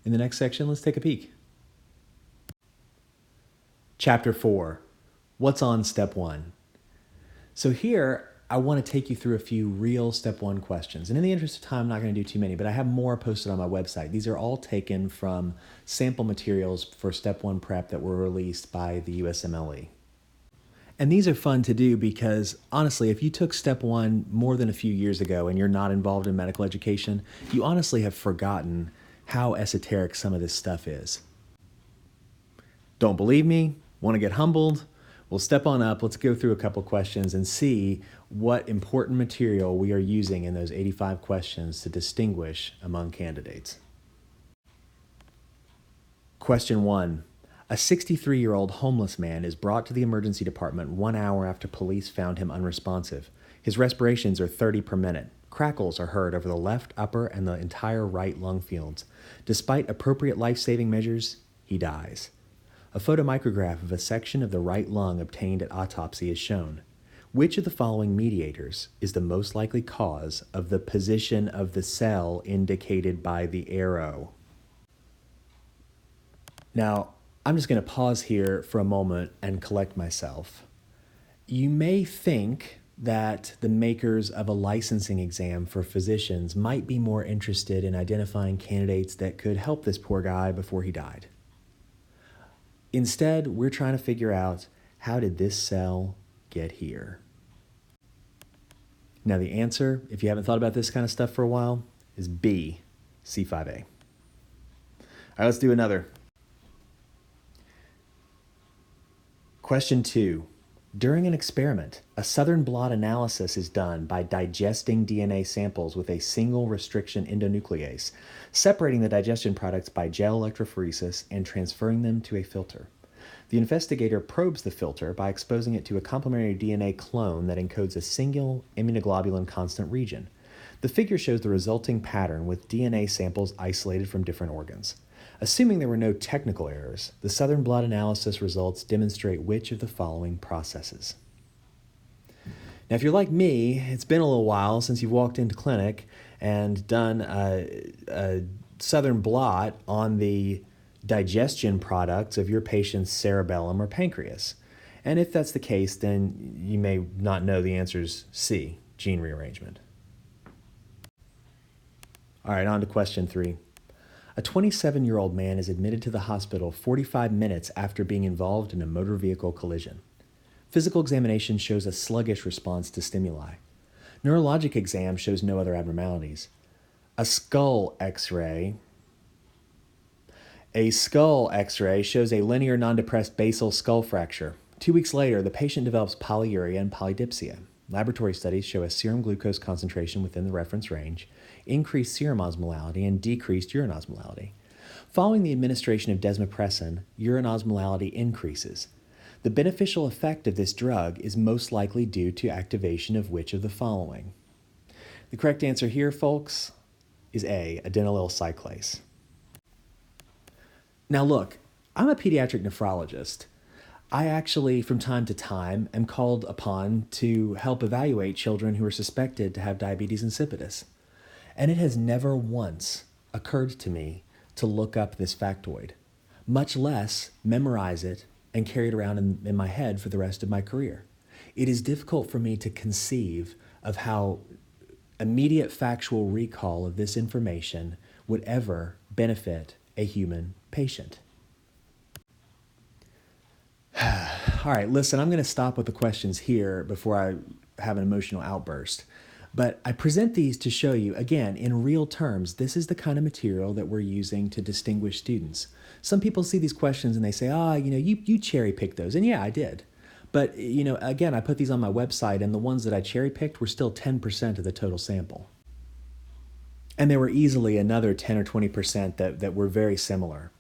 in the next section, let's take a peek. Chapter 4, what's on Step 1? So here, I want to take you through a few real Step 1 questions. And in the interest of time, I'm not going to do too many, but I have more posted on my website. These are all taken from sample materials for Step 1 prep that were released by the USMLE. And these are fun to do because, honestly, if you took Step 1 more than a few years ago and you're not involved in medical education, you honestly have forgotten how esoteric some of this stuff is. Don't believe me? Want to get humbled? Well, step on up. Let's go through a couple questions and see what important material we are using in those 85 questions to distinguish among candidates. Question 1. A 63-year-old homeless man is brought to the emergency department 1 hour after police found him unresponsive. His respirations are 30 per minute. Crackles are heard over the left, upper, and the entire right lung fields. Despite appropriate life-saving measures, he dies. A photomicrograph of a section of the right lung obtained at autopsy is shown. Which of the following mediators is the most likely cause of the position of the cell indicated by the arrow? Now, I'm just going to pause here for a moment and collect myself. You may think that the makers of a licensing exam for physicians might be more interested in identifying candidates that could help this poor guy before he died. Instead, we're trying to figure out, how did this cell get here? Now the answer, if you haven't thought about this kind of stuff for a while, is B, C5a. All right, let's do another. Question 2. During an experiment, a southern blot analysis is done by digesting DNA samples with a single restriction endonuclease, separating the digestion products by gel electrophoresis and transferring them to a filter. The investigator probes the filter by exposing it to a complementary DNA clone that encodes a single immunoglobulin constant region. The figure shows the resulting pattern with DNA samples isolated from different organs. Assuming there were no technical errors, the southern blot analysis results demonstrate which of the following processes. Now, if you're like me, it's been a little while since you've walked into clinic and done a southern blot on the digestion products of your patient's cerebellum or pancreas. And if that's the case, then you may not know the answer is C, gene rearrangement. All right, on to question 3. A 27-year-old man is admitted to the hospital 45 minutes after being involved in a motor vehicle collision. Physical examination shows a sluggish response to stimuli. Neurologic exam shows no other abnormalities. A skull X-ray shows a linear non-depressed basal skull fracture. 2 weeks later, the patient develops polyuria and polydipsia. Laboratory studies show a serum glucose concentration within the reference range, increased serum osmolality, and decreased urine osmolality. Following the administration of desmopressin, urine osmolality increases. The beneficial effect of this drug is most likely due to activation of which of the following? The correct answer here, folks, is A, adenylyl cyclase. Now look, I'm a pediatric nephrologist. I actually, from time to time, am called upon to help evaluate children who are suspected to have diabetes insipidus. And it has never once occurred to me to look up this factoid, much less memorize it and carry it around in my head for the rest of my career. It is difficult for me to conceive of how immediate factual recall of this information would ever benefit a human patient. All right, listen, I'm going to stop with the questions here before I have an emotional outburst. But I present these to show you, again, in real terms, this is the kind of material that we're using to distinguish students. Some people see these questions and they say, you cherry picked those. And yeah, I did. But, again, I put these on my website, and the ones that I cherry picked were still 10% of the total sample. And there were easily another 10 or 20% that were very similar.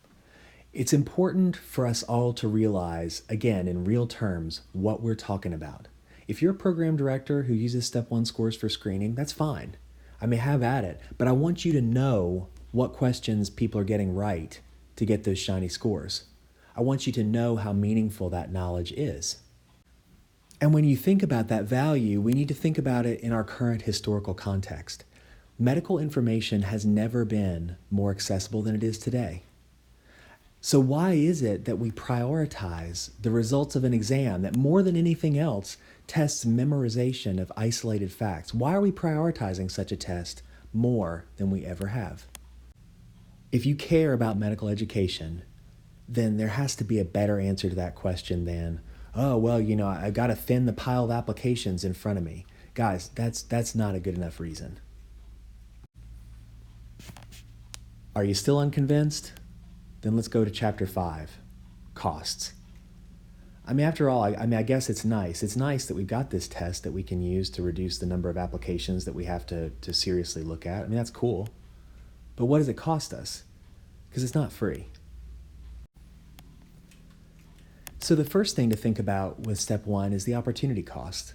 It's important for us all to realize, again, in real terms, what we're talking about. If you're a program director who uses Step 1 scores for screening, that's fine. I may have at it, but I want you to know what questions people are getting right to get those shiny scores. I want you to know how meaningful that knowledge is. And when you think about that value, we need to think about it in our current historical context. Medical information has never been more accessible than it is today. So why is it that we prioritize the results of an exam that more than anything else tests memorization of isolated facts? Why are we prioritizing such a test more than we ever have? If you care about medical education, then there has to be a better answer to that question than, I've got to thin the pile of applications in front of me. Guys, that's not a good enough reason. Are you still unconvinced? Then let's go to Chapter 5, Costs. After all, I guess it's nice. It's nice that we've got this test that we can use to reduce the number of applications that we have to seriously look at. That's cool. But what does it cost us? Because it's not free. So the first thing to think about with step one is the opportunity cost.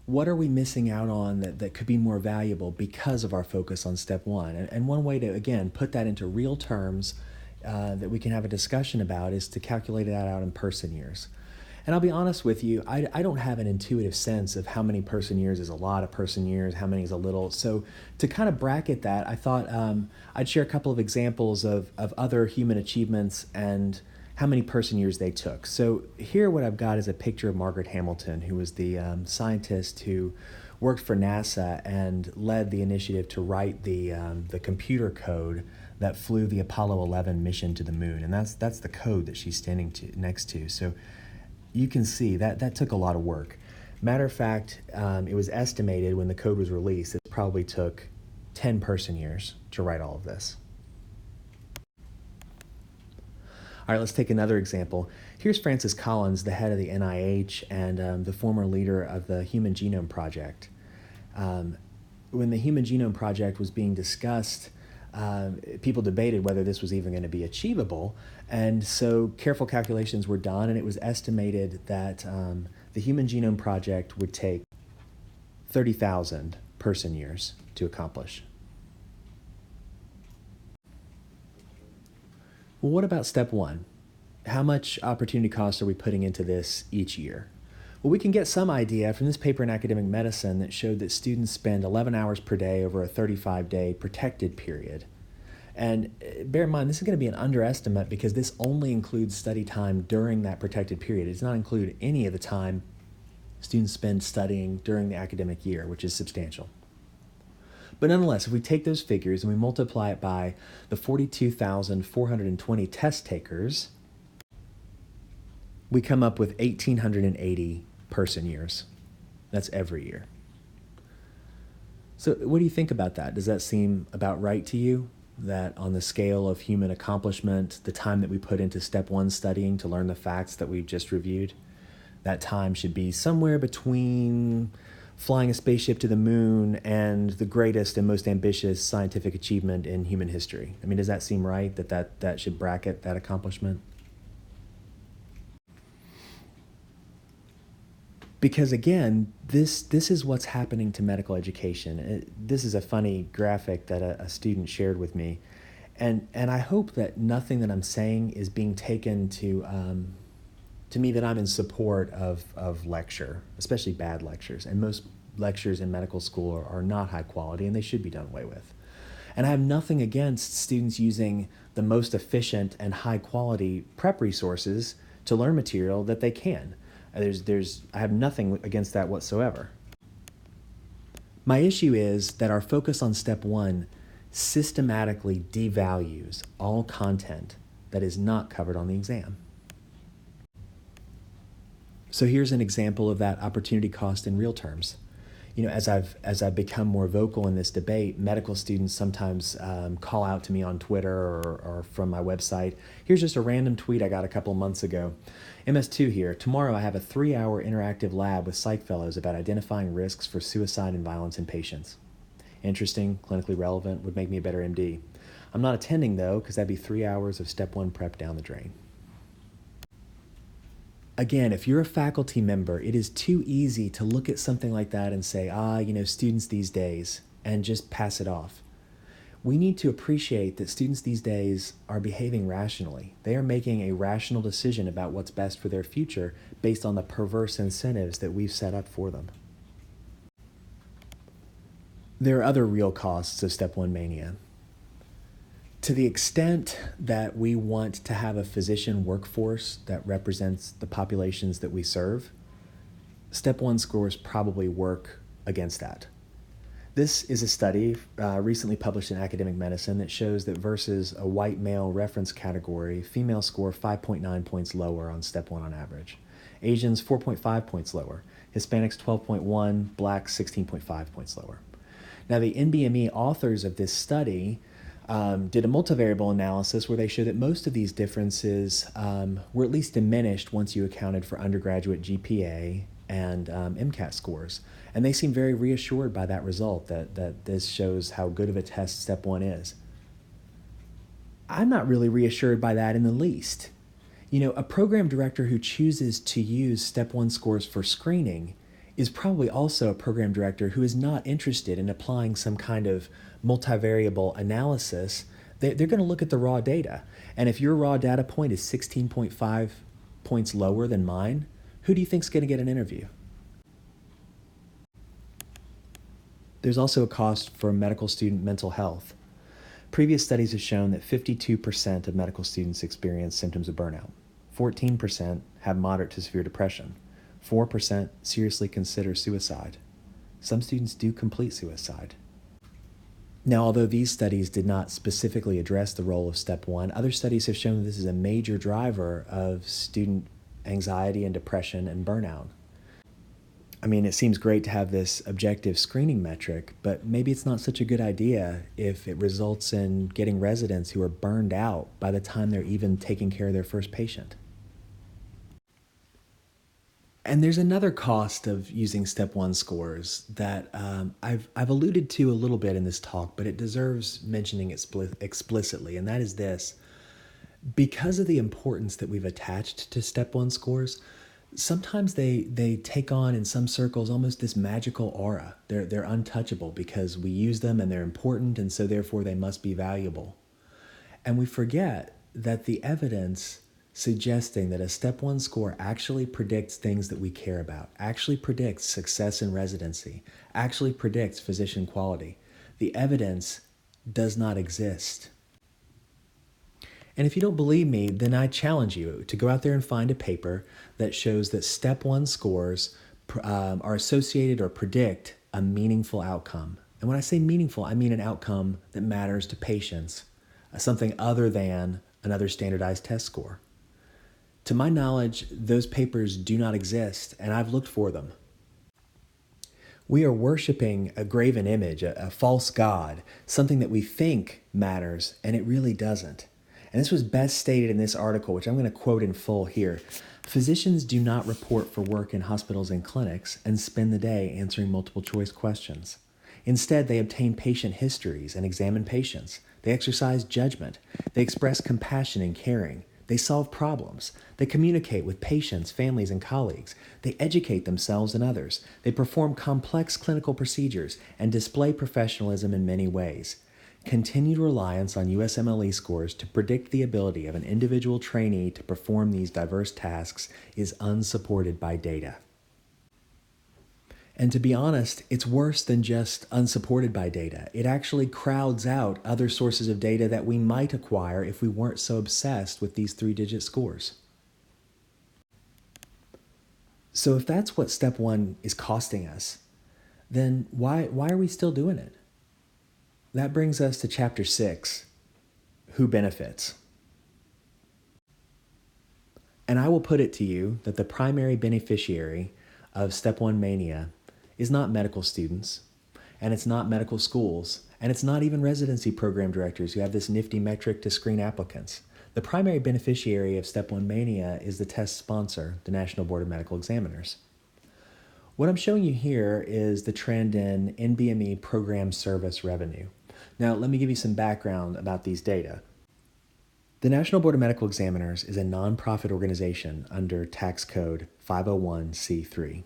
What are we missing out on that could be more valuable because of our focus on step one? And one way to, again, put that into real terms that we can have a discussion about is to calculate that out in person years. And I'll be honest with you, I don't have an intuitive sense of how many person years is a lot of person years, how many is a little. So to kind of bracket that, I thought I'd share a couple of examples of other human achievements and how many person years they took. So here what I've got is a picture of Margaret Hamilton, who was the scientist who worked for NASA and led the initiative to write the computer code that flew the Apollo 11 mission to the moon. And that's the code that she's standing next to. So you can see that took a lot of work. Matter of fact, it was estimated when the code was released, it probably took 10 person years to write all of this. All right, let's take another example. Here's Francis Collins, the head of the NIH and the former leader of the Human Genome Project. When the Human Genome Project was being discussed, people debated whether this was even going to be achievable. And so careful calculations were done, and it was estimated that the Human Genome Project would take 30,000 person years to accomplish. Well, what about step one? How much opportunity cost are we putting into this each year? Well, we can get some idea from this paper in Academic Medicine that showed that students spend 11 hours per day over a 35-day protected period. And bear in mind, this is going to be an underestimate because this only includes study time during that protected period. It does not include any of the time students spend studying during the academic year, which is substantial. But nonetheless, if we take those figures and we multiply it by the 42,420 test takers, we come up with 1,880 person years. That's every year. So what do you think about that? Does that seem about right to you? That on the scale of human accomplishment, the time that we put into step one studying to learn the facts that we've just reviewed, that time should be somewhere between flying a spaceship to the moon and the greatest and most ambitious scientific achievement in human history. I mean, does that seem right, that should bracket that accomplishment? Because again, this is what's happening to medical education. This is a funny graphic that a student shared with me. And I hope that nothing that I'm saying is being taken to me that I'm in support of lecture, especially bad lectures. And most lectures in medical school are not high quality and they should be done away with. And I have nothing against students using the most efficient and high quality prep resources to learn material that they can. I have nothing against that whatsoever. My issue is that our focus on step one systematically devalues all content that is not covered on the exam. So here's an example of that opportunity cost in real terms. You know, as I've become more vocal in this debate, medical students sometimes call out to me on Twitter or from my website. Here's just a random tweet I got a couple months ago. MS2 here. Tomorrow I have a 3-hour interactive lab with psych fellows about identifying risks for suicide and violence in patients. Interesting, clinically relevant, would make me a better MD. I'm not attending though, because that'd be 3 hours of step one prep down the drain. Again, if you're a faculty member, it is too easy to look at something like that and say, students these days, and just pass it off. We need to appreciate that students these days are behaving rationally. They are making a rational decision about what's best for their future based on the perverse incentives that we've set up for them. There are other real costs of Step 1 mania. To the extent that we want to have a physician workforce that represents the populations that we serve, Step 1 scores probably work against that. This is a study recently published in Academic Medicine that shows that versus a white male reference category, females score 5.9 points lower on Step 1 on average. Asians 4.5 points lower. Hispanics 12.1, Blacks 16.5 points lower. Now the NBME authors of this study did a multivariable analysis where they showed that most of these differences were at least diminished once you accounted for undergraduate GPA and MCAT scores. And they seem very reassured by that result, that this shows how good of a test Step 1 is. I'm not really reassured by that in the least. A program director who chooses to use Step 1 scores for screening is probably also a program director who is not interested in applying some kind of multivariable analysis. They're going to look at the raw data. And if your raw data point is 16.5 points lower than mine, who do you think is going to get an interview? There's also a cost for medical student mental health. Previous studies have shown that 52% of medical students experience symptoms of burnout. 14% have moderate to severe depression. 4% seriously consider suicide. Some students do complete suicide. Now, although these studies did not specifically address the role of Step 1, other studies have shown that this is a major driver of student anxiety and depression and burnout. I mean, it seems great to have this objective screening metric, but maybe it's not such a good idea if it results in getting residents who are burned out by the time they're even taking care of their first patient. And there's another cost of using Step 1 scores that I've alluded to a little bit in this talk, but it deserves mentioning explicitly, and that is this. Because of the importance that we've attached to Step 1 scores, sometimes they take on, in some circles, almost this magical aura. They're untouchable because we use them and they're important, and so therefore they must be valuable. And we forget that the evidence suggesting that a Step 1 score actually predicts things that we care about, actually predicts success in residency, actually predicts physician quality. The evidence does not exist. And if you don't believe me, then I challenge you to go out there and find a paper that shows that Step 1 scores are associated or predict a meaningful outcome. And when I say meaningful, I mean an outcome that matters to patients, something other than another standardized test score. To my knowledge, those papers do not exist, and I've looked for them. We are worshiping a graven image, a false god, something that we think matters, and it really doesn't. And this was best stated in this article, which I'm going to quote in full here. Physicians do not report for work in hospitals and clinics and spend the day answering multiple choice questions. Instead, they obtain patient histories and examine patients. They exercise judgment. They express compassion and caring. They solve problems. They communicate with patients, families, and colleagues. They educate themselves and others. They perform complex clinical procedures and display professionalism in many ways. Continued reliance on USMLE scores to predict the ability of an individual trainee to perform these diverse tasks is unsupported by data. And to be honest, it's worse than just unsupported by data. It actually crowds out other sources of data that we might acquire if we weren't so obsessed with these 3-digit scores. So if that's what Step 1 is costing us, then why are we still doing it? That brings us to Chapter 6, Who Benefits? And I will put it to you that the primary beneficiary of Step 1 Mania is not medical students, and it's not medical schools, and it's not even residency program directors who have this nifty metric to screen applicants. The primary beneficiary of Step 1 Mania is the test sponsor, the National Board of Medical Examiners. What I'm showing you here is the trend in NBME program service revenue. Now, let me give you some background about these data. The National Board of Medical Examiners is a nonprofit organization under tax code 501c3.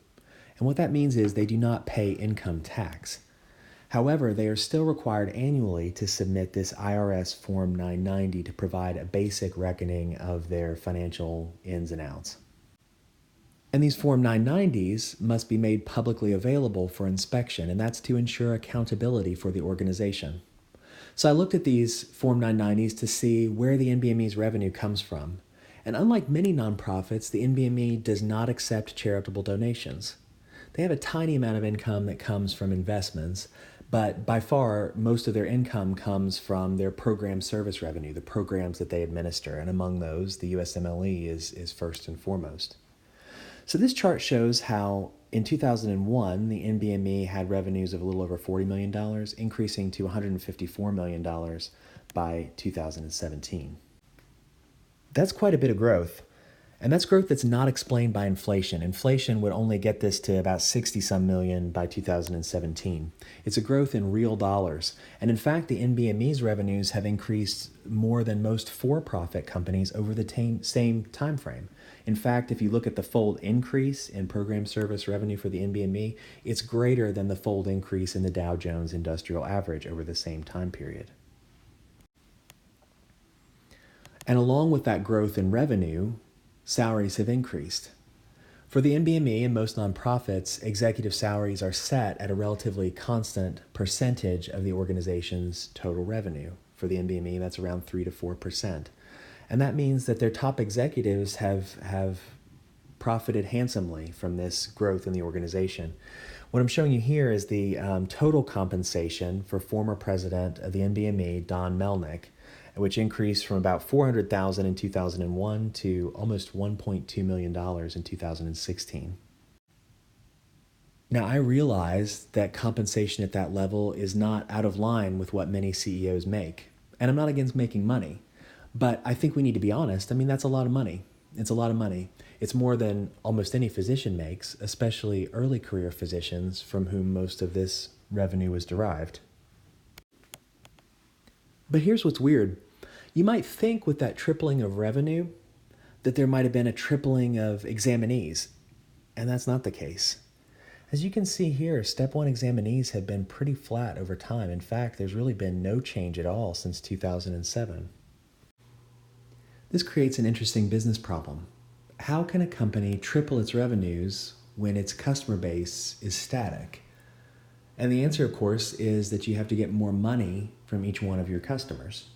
And what that means is they do not pay income tax. However, they are still required annually to submit this IRS Form 990 to provide a basic reckoning of their financial ins and outs. And these Form 990s must be made publicly available for inspection, and that's to ensure accountability for the organization. So I looked at these Form 990s to see where the NBME's revenue comes from. And unlike many nonprofits, the NBME does not accept charitable donations. They have a tiny amount of income that comes from investments, but by far, most of their income comes from their program service revenue, the programs that they administer, and among those, the USMLE is first and foremost. So this chart shows how in 2001, the NBME had revenues of a little over $40 million, increasing to $154 million by 2017. That's quite a bit of growth. And that's growth that's not explained by inflation. Inflation would only get this to about 60 some million by 2017. It's a growth in real dollars. And in fact, the NBME's revenues have increased more than most for-profit companies over the same time frame. In fact, if you look at the fold increase in program service revenue for the NBME, it's greater than the fold increase in the Dow Jones Industrial Average over the same time period. And along with that growth in revenue, salaries have increased. For the NBME and most nonprofits, executive salaries are set at a relatively constant percentage of the organization's total revenue. For the NBME, that's around 3 to 4%. And that means that their top executives have profited handsomely from this growth in the organization. What I'm showing you here is the total compensation for former president of the NBME, Don Melnick, which increased from about $400,000 in 2001 to almost $1.2 million in 2016. Now, I realize that compensation at that level is not out of line with what many CEOs make. And I'm not against making money, but I think we need to be honest. I mean, that's a lot of money. It's a lot of money. It's more than almost any physician makes, especially early career physicians from whom most of this revenue is derived. But here's what's weird. You might think with that tripling of revenue that there might have been a tripling of examinees, and that's not the case. As you can see here, Step 1 examinees have been pretty flat over time. In fact, there's really been no change at all since 2007. This creates an interesting business problem. How can a company triple its revenues when its customer base is static? And the answer, of course, is that you have to get more money from each one of your customers.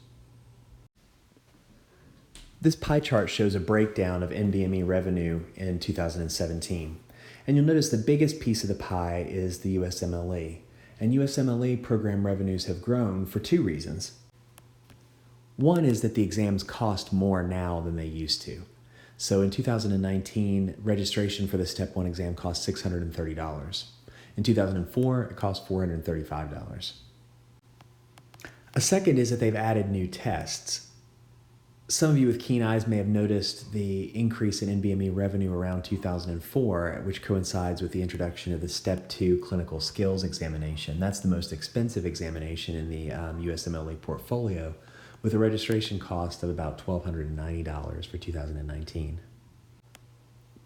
This pie chart shows a breakdown of NBME revenue in 2017. And you'll notice the biggest piece of the pie is the USMLE. And USMLE program revenues have grown for two reasons. One is that the exams cost more now than they used to. So in 2019, registration for the Step 1 exam cost $630. In 2004, it cost $435. A second is that they've added new tests. Some of you with keen eyes may have noticed the increase in NBME revenue around 2004, which coincides with the introduction of the Step 2 clinical skills examination. That's the most expensive examination in the USMLE portfolio, with a registration cost of about $1,290 for 2019.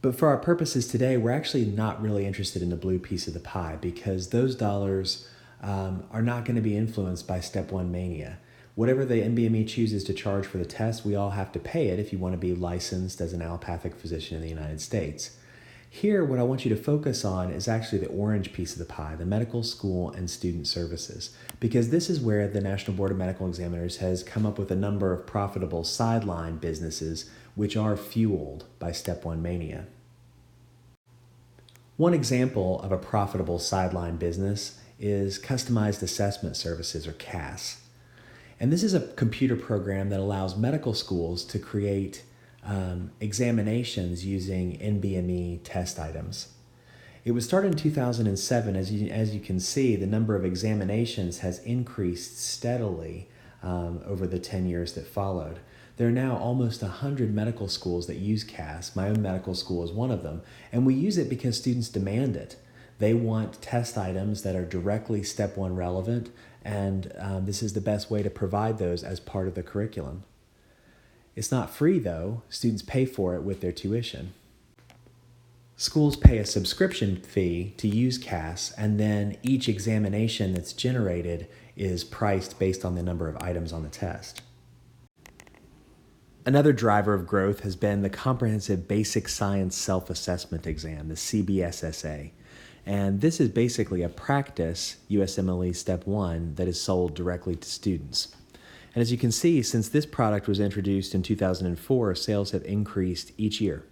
But for our purposes today, we're actually not really interested in the blue piece of the pie because those dollars are not going to be influenced by Step 1 Mania. Whatever the NBME chooses to charge for the test, we all have to pay it if you want to be licensed as an allopathic physician in the United States. Here, what I want you to focus on is actually the orange piece of the pie, the medical school and student services, because this is where the National Board of Medical Examiners has come up with a number of profitable sideline businesses which are fueled by Step 1 Mania. One example of a profitable sideline business is Customized Assessment Services, or CAS. And this is a computer program that allows medical schools to create examinations using NBME test items. It was started in 2007. As you can see, the number of examinations has increased steadily over the 10 years that followed. There are now almost 100 medical schools that use CAS. My own medical school is one of them. And we use it because students demand it. They want test items that are directly Step 1 relevant, and this is the best way to provide those as part of the curriculum. It's not free, though. Students pay for it with their tuition. Schools pay a subscription fee to use CAS, and then each examination that's generated is priced based on the number of items on the test. Another driver of growth has been the Comprehensive Basic Science Self-Assessment Exam, the CBSSA. And this is basically a practice USMLE Step 1 that is sold directly to students. And as you can see, since this product was introduced in 2004, sales have increased each year.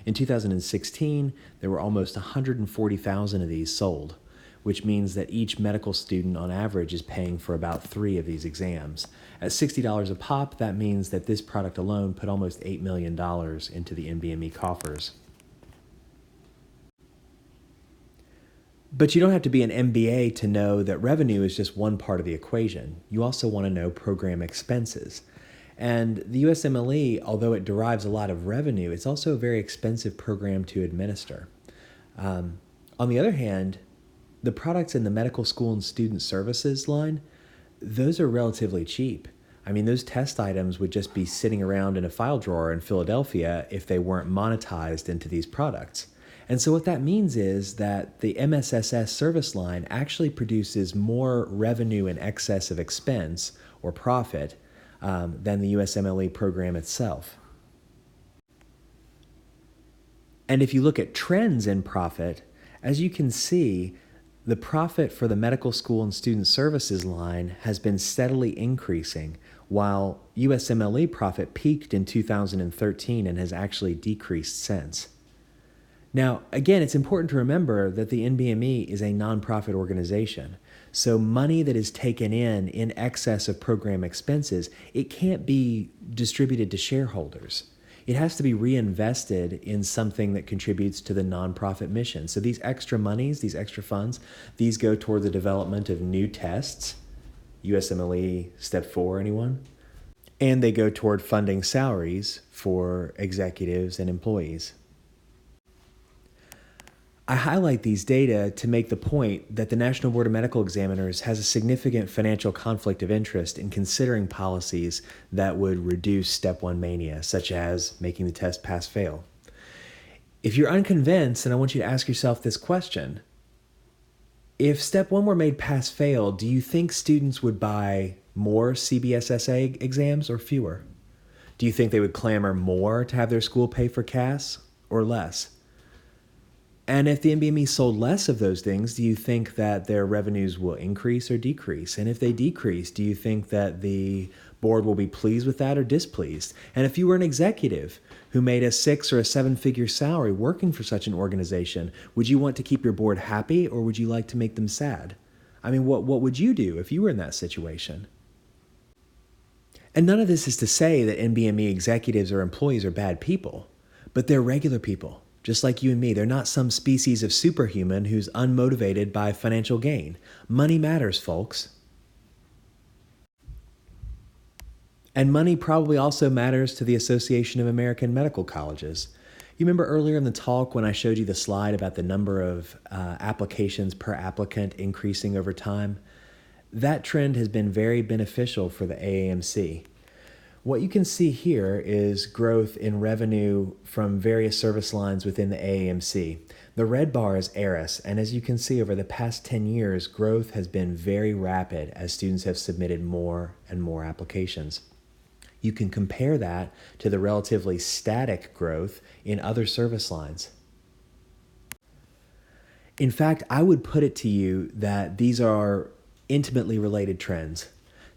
In 2016, there were almost 140,000 of these sold, which means that each medical student on average is paying for about 3 of these exams. At $60 a pop, that means that this product alone put almost $8 million into the NBME coffers. But you don't have to be an MBA to know that revenue is just one part of the equation. You also want to know program expenses. And the USMLE, although it derives a lot of revenue, it's also a very expensive program to administer. On the other hand, the products in the medical school and student services line, those are relatively cheap. I mean, those test items would just be sitting around in a file drawer in Philadelphia if they weren't monetized into these products. And so what that means is that the MSSS service line actually produces more revenue in excess of expense or profit than the USMLE program itself. And if you look at trends in profit, as you can see, the profit for the medical school and student services line has been steadily increasing, while USMLE profit peaked in 2013 and has actually decreased since. Now, again, it's important to remember that the NBME is a nonprofit organization. So money that is taken in excess of program expenses, it can't be distributed to shareholders. It has to be reinvested in something that contributes to the nonprofit mission. So these extra monies, these extra funds, these go toward the development of new tests, USMLE Step 4, anyone? And they go toward funding salaries for executives and employees. I highlight these data to make the point that the National Board of Medical Examiners has a significant financial conflict of interest in considering policies that would reduce Step 1 mania, such as making the test pass-fail. If you're unconvinced, then I want you to ask yourself this question. If Step 1 were made pass-fail, do you think students would buy more CBSSA exams or fewer? Do you think they would clamor more to have their school pay for CAS or less? And if the NBME sold less of those things, do you think that their revenues will increase or decrease? And if they decrease, do you think that the board will be pleased with that or displeased? And if you were an executive who made a 6 or a 7-figure salary working for such an organization, would you want to keep your board happy or would you like to make them sad? I mean, what would you do if you were in that situation? And none of this is to say that NBME executives or employees are bad people, but they're regular people. Just like you and me, they're not some species of superhuman who's unmotivated by financial gain. Money matters, folks. And money probably also matters to the Association of American Medical Colleges. You remember earlier in the talk when I showed you the slide about the number of applications per applicant increasing over time? That trend has been very beneficial for the AAMC. What you can see here is growth in revenue from various service lines within the AAMC. The red bar is ARIS, and as you can see over the past 10 years, growth has been very rapid as students have submitted more and more applications. You can compare that to the relatively static growth in other service lines. In fact, I would put it to you that these are intimately related trends.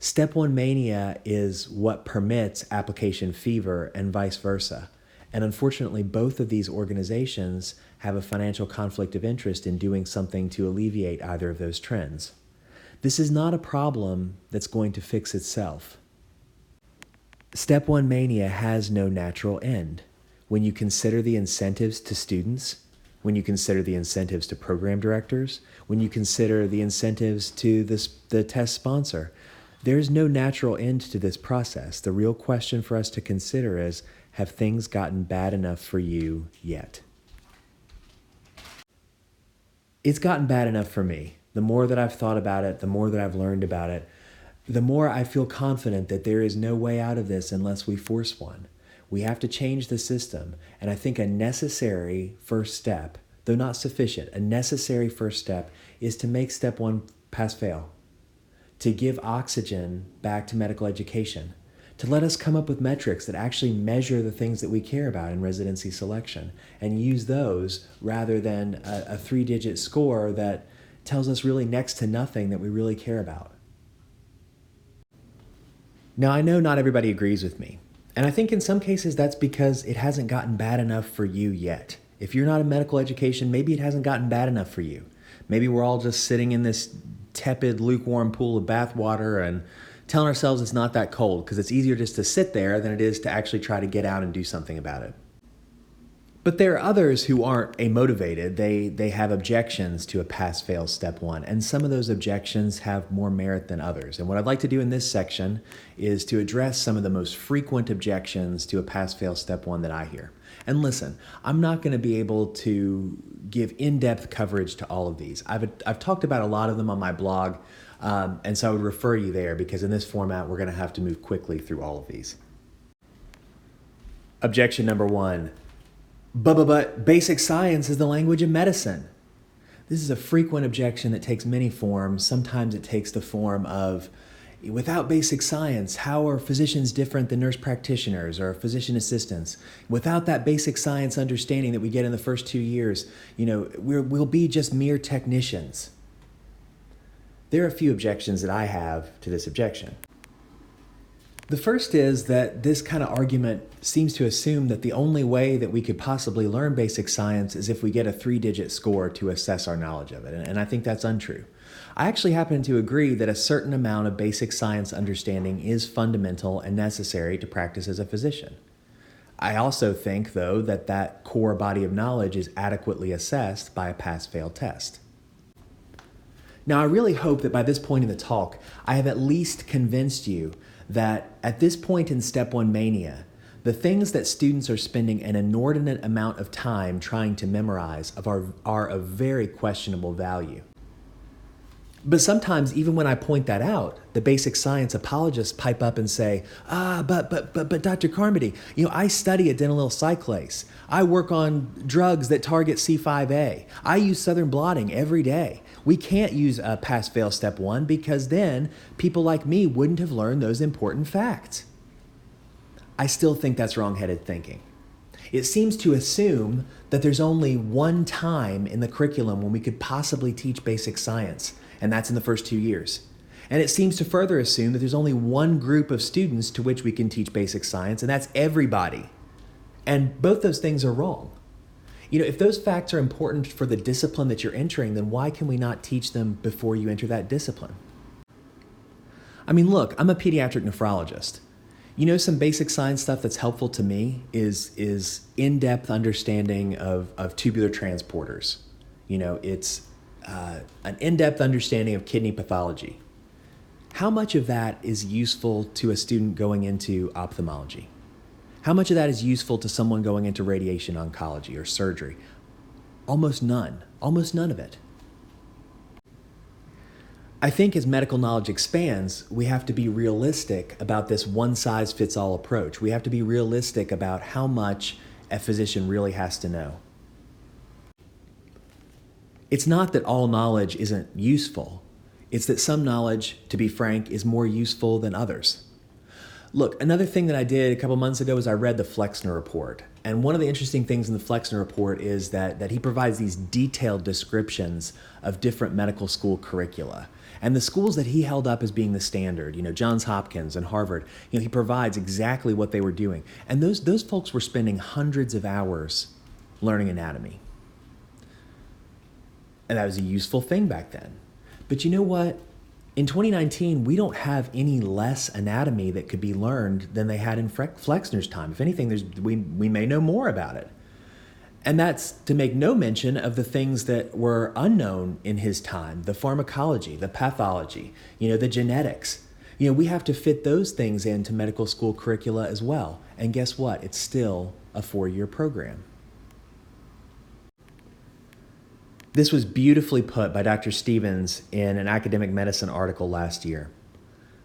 Step 1 mania is what permits application fever and vice versa. And unfortunately, both of these organizations have a financial conflict of interest in doing something to alleviate either of those trends. This is not a problem that's going to fix itself. Step 1 mania has no natural end. When you consider the incentives to students, when you consider the incentives to program directors, when you consider the incentives to the test sponsor, there's no natural end to this process. The real question for us to consider is, have things gotten bad enough for you yet? It's gotten bad enough for me. The more that I've thought about it, the more that I've learned about it, the more I feel confident that there is no way out of this unless we force one. We have to change the system. And I think a necessary first step, though not sufficient, a necessary first step is to make Step 1 pass-fail. To give oxygen back to medical education, to let us come up with metrics that actually measure the things that we care about in residency selection and use those rather than a 3-digit score that tells us really next to nothing that we really care about. Now, I know not everybody agrees with me, and I think in some cases that's because it hasn't gotten bad enough for you yet. If you're not in medical education, maybe it hasn't gotten bad enough for you. Maybe we're all just sitting in this tepid, lukewarm pool of bath water and telling ourselves it's not that cold because it's easier just to sit there than it is to actually try to get out and do something about it. But there are others who aren't amotivated. They have objections to a pass-fail step one, and some of those objections have more merit than others. And what I'd like to do in this section is to address some of the most frequent objections to a pass-fail step one that I hear. And listen, I'm not going to be able to give in-depth coverage to all of these. I've talked about a lot of them on my blog, and so I would refer you there because in this format, we're going to have to move quickly through all of these. Objection number one. But basic science is the language of medicine. This is a frequent objection that takes many forms. Sometimes it takes the form of, without basic science, how are physicians different than nurse practitioners or physician assistants? Without that basic science understanding that we get in the first 2 years, we'll be just mere technicians. There are a few objections that I have to this objection. The first is that this kind of argument seems to assume that the only way that we could possibly learn basic science is if we get a 3-digit score to assess our knowledge of it, and I think that's untrue. I actually happen to agree that a certain amount of basic science understanding is fundamental and necessary to practice as a physician. I also think, though, that that core body of knowledge is adequately assessed by a pass-fail test. Now, I really hope that by this point in the talk, I have at least convinced you that at this point in Step 1 Mania, the things that students are spending an inordinate amount of time trying to memorize are of very questionable value. But sometimes, even when I point that out, the basic science apologists pipe up and say, but Dr. Carmody, I study adenylyl cyclase. I work on drugs that target C5a. I use southern blotting every day. We can't use a pass-fail step 1 because then people like me wouldn't have learned those important facts. I still think that's wrong-headed thinking. It seems to assume that there's only one time in the curriculum when we could possibly teach basic science, and that's in the first 2 years. And it seems to further assume that there's only one group of students to which we can teach basic science, and that's everybody. And both those things are wrong. If those facts are important for the discipline that you're entering, then why can we not teach them before you enter that discipline? I mean, look, I'm a pediatric nephrologist. Some basic science stuff that's helpful to me is in-depth understanding of tubular transporters. It's an in-depth understanding of kidney pathology. How much of that is useful to a student going into ophthalmology? How much of that is useful to someone going into radiation oncology or surgery? Almost none of it. I think as medical knowledge expands, we have to be realistic about this one-size-fits-all approach. We have to be realistic about how much a physician really has to know. It's not that all knowledge isn't useful. It's that some knowledge, to be frank, is more useful than others. Look, another thing that I did a couple months ago is I read the Flexner Report. And one of the interesting things in the Flexner Report is that he provides these detailed descriptions of different medical school curricula. And the schools that he held up as being the standard, Johns Hopkins and Harvard, he provides exactly what they were doing. And those folks were spending hundreds of hours learning anatomy. And that was a useful thing back then. But you know what? In 2019, we don't have any less anatomy that could be learned than they had in Flexner's time. If anything, we may know more about it. And that's to make no mention of the things that were unknown in his time, the pharmacology, the pathology, the genetics. We have to fit those things into medical school curricula as well. And guess what? It's still a 4-year program. This was beautifully put by Dr. Stevens in an academic medicine article last year.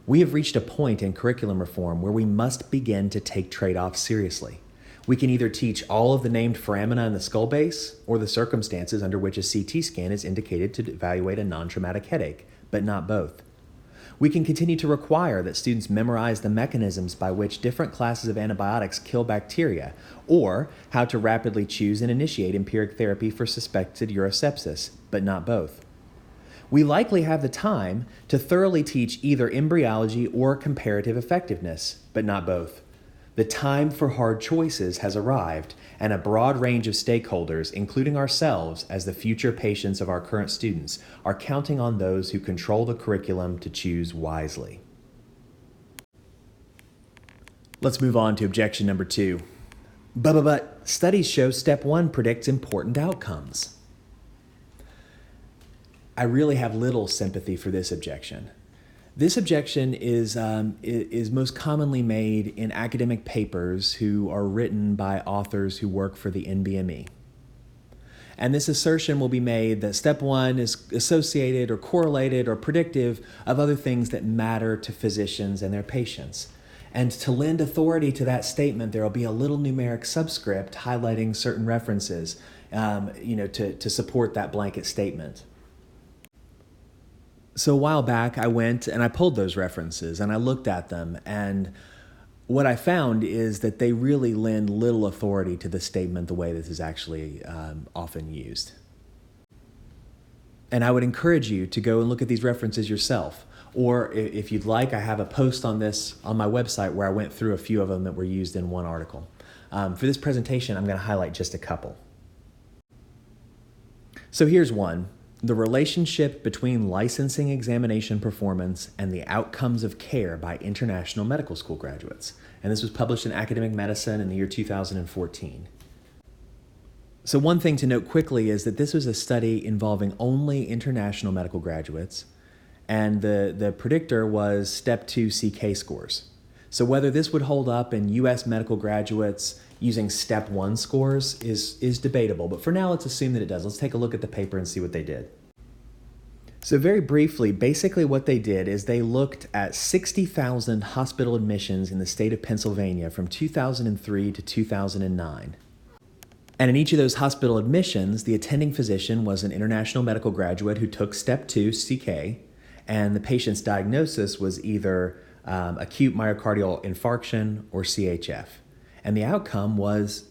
We have reached a point in curriculum reform where we must begin to take trade-offs seriously. We can either teach all of the named foramina in the skull base or the circumstances under which a CT scan is indicated to evaluate a non-traumatic headache, but not both. We can continue to require that students memorize the mechanisms by which different classes of antibiotics kill bacteria, or how to rapidly choose and initiate empiric therapy for suspected urosepsis, but not both. We likely have the time to thoroughly teach either embryology or comparative effectiveness, but not both. The time for hard choices has arrived, and a broad range of stakeholders, including ourselves as the future patients of our current students, are counting on those who control the curriculum to choose wisely. Let's move on to objection number 2. But studies show step 1 predicts important outcomes. I really have little sympathy for this objection. This objection is most commonly made in academic papers who are written by authors who work for the NBME. And this assertion will be made that step 1 is associated or correlated or predictive of other things that matter to physicians and their patients. And to lend authority to that statement, there will be a little numeric subscript highlighting certain references, to support that blanket statement. So a while back, I went and I pulled those references and I looked at them, and what I found is that they really lend little authority to the statement the way this is actually often used. And I would encourage you to go and look at these references yourself. Or if you'd like, I have a post on this on my website where I went through a few of them that were used in one article. For this presentation, I'm going to highlight just a couple. So here's one. The relationship between licensing examination performance and the outcomes of care by international medical school graduates. And this was published in Academic Medicine in the year 2014. So one thing to note quickly is that this was a study involving only international medical graduates, and the predictor was step 2 CK scores. So whether this would hold up in US medical graduates using step 1 scores is debatable, but for now let's assume that it does. Let's take a look at the paper and see what they did. So very briefly, basically what they did is they looked at 60,000 hospital admissions in the state of Pennsylvania from 2003 to 2009. And in each of those hospital admissions, the attending physician was an international medical graduate who took step 2 CK, and the patient's diagnosis was either acute myocardial infarction or CHF. And the outcome was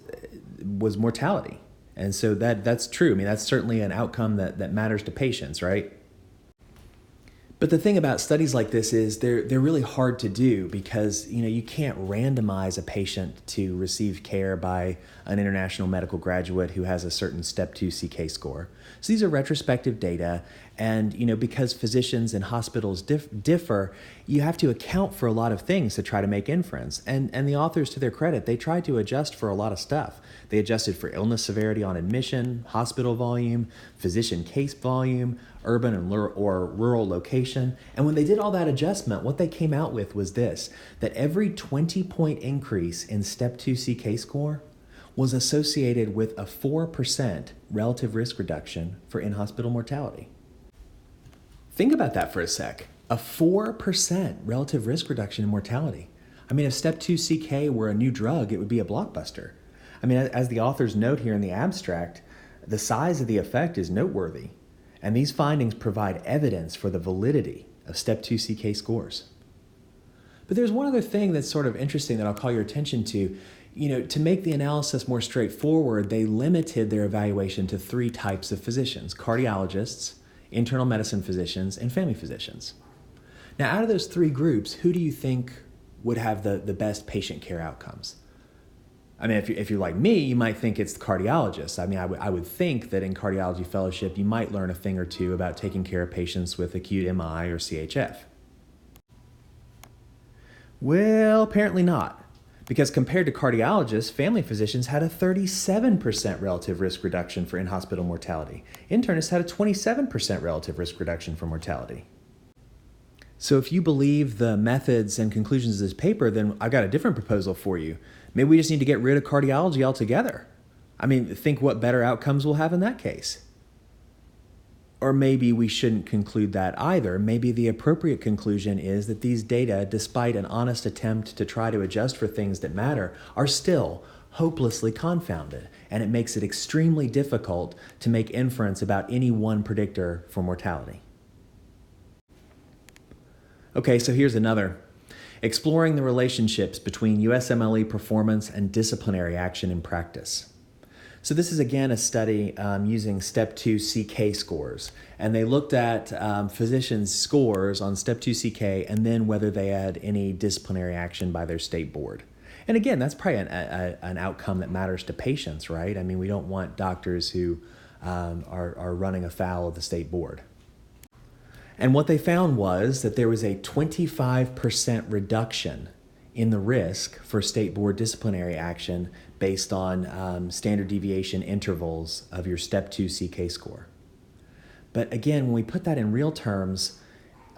mortality. And so that's true. I mean, that's certainly an outcome that matters to patients, right? But the thing about studies like this is they're really hard to do because you can't randomize a patient to receive care by an international medical graduate who has a certain step 2 CK score. So these are retrospective data, and because physicians and hospitals differ, you have to account for a lot of things to try to make inference. And the authors, to their credit, they tried to adjust for a lot of stuff. They adjusted for illness severity on admission, hospital volume, physician case volume, urban and or rural location. And when they did all that adjustment, what they came out with was this, that every 20-point increase in step 2 CK score was associated with a 4% relative risk reduction for in-hospital mortality. Think about that for a sec. A 4% relative risk reduction in mortality. I mean, if step 2 CK were a new drug, it would be a blockbuster. I mean, as the authors note here in the abstract, the size of the effect is noteworthy. And these findings provide evidence for the validity of step 2 CK scores. But there's one other thing that's sort of interesting that I'll call your attention to. To make the analysis more straightforward, they limited their evaluation to 3 types of physicians: cardiologists, internal medicine physicians, and family physicians. Now, out of those 3 groups, who do you think would have the best patient care outcomes? I mean, if you're like me, you might think it's the cardiologists. I mean, I would think that in cardiology fellowship, you might learn a thing or two about taking care of patients with acute MI or CHF. Well, apparently not. Because compared to cardiologists, family physicians had a 37% relative risk reduction for in-hospital mortality. Internists had a 27% relative risk reduction for mortality. So if you believe the methods and conclusions of this paper, then I've got a different proposal for you. Maybe we just need to get rid of cardiology altogether. I mean, think what better outcomes we'll have in that case. Or maybe we shouldn't conclude that either. Maybe the appropriate conclusion is that these data, despite an honest attempt to try to adjust for things that matter, are still hopelessly confounded, and it makes it extremely difficult to make inference about any one predictor for mortality. Okay, so here's another. Exploring the relationships between USMLE performance and disciplinary action in practice. So this is again a study using step 2 CK scores, and they looked at physicians' scores on step 2 CK and then whether they had any disciplinary action by their state board. And again, that's probably an outcome that matters to patients, right? I mean, we don't want doctors who are running afoul of the state board. And what they found was that there was a 25% reduction in the risk for state board disciplinary action based on standard deviation intervals of your Step 2 CK score. But again, when we put that in real terms,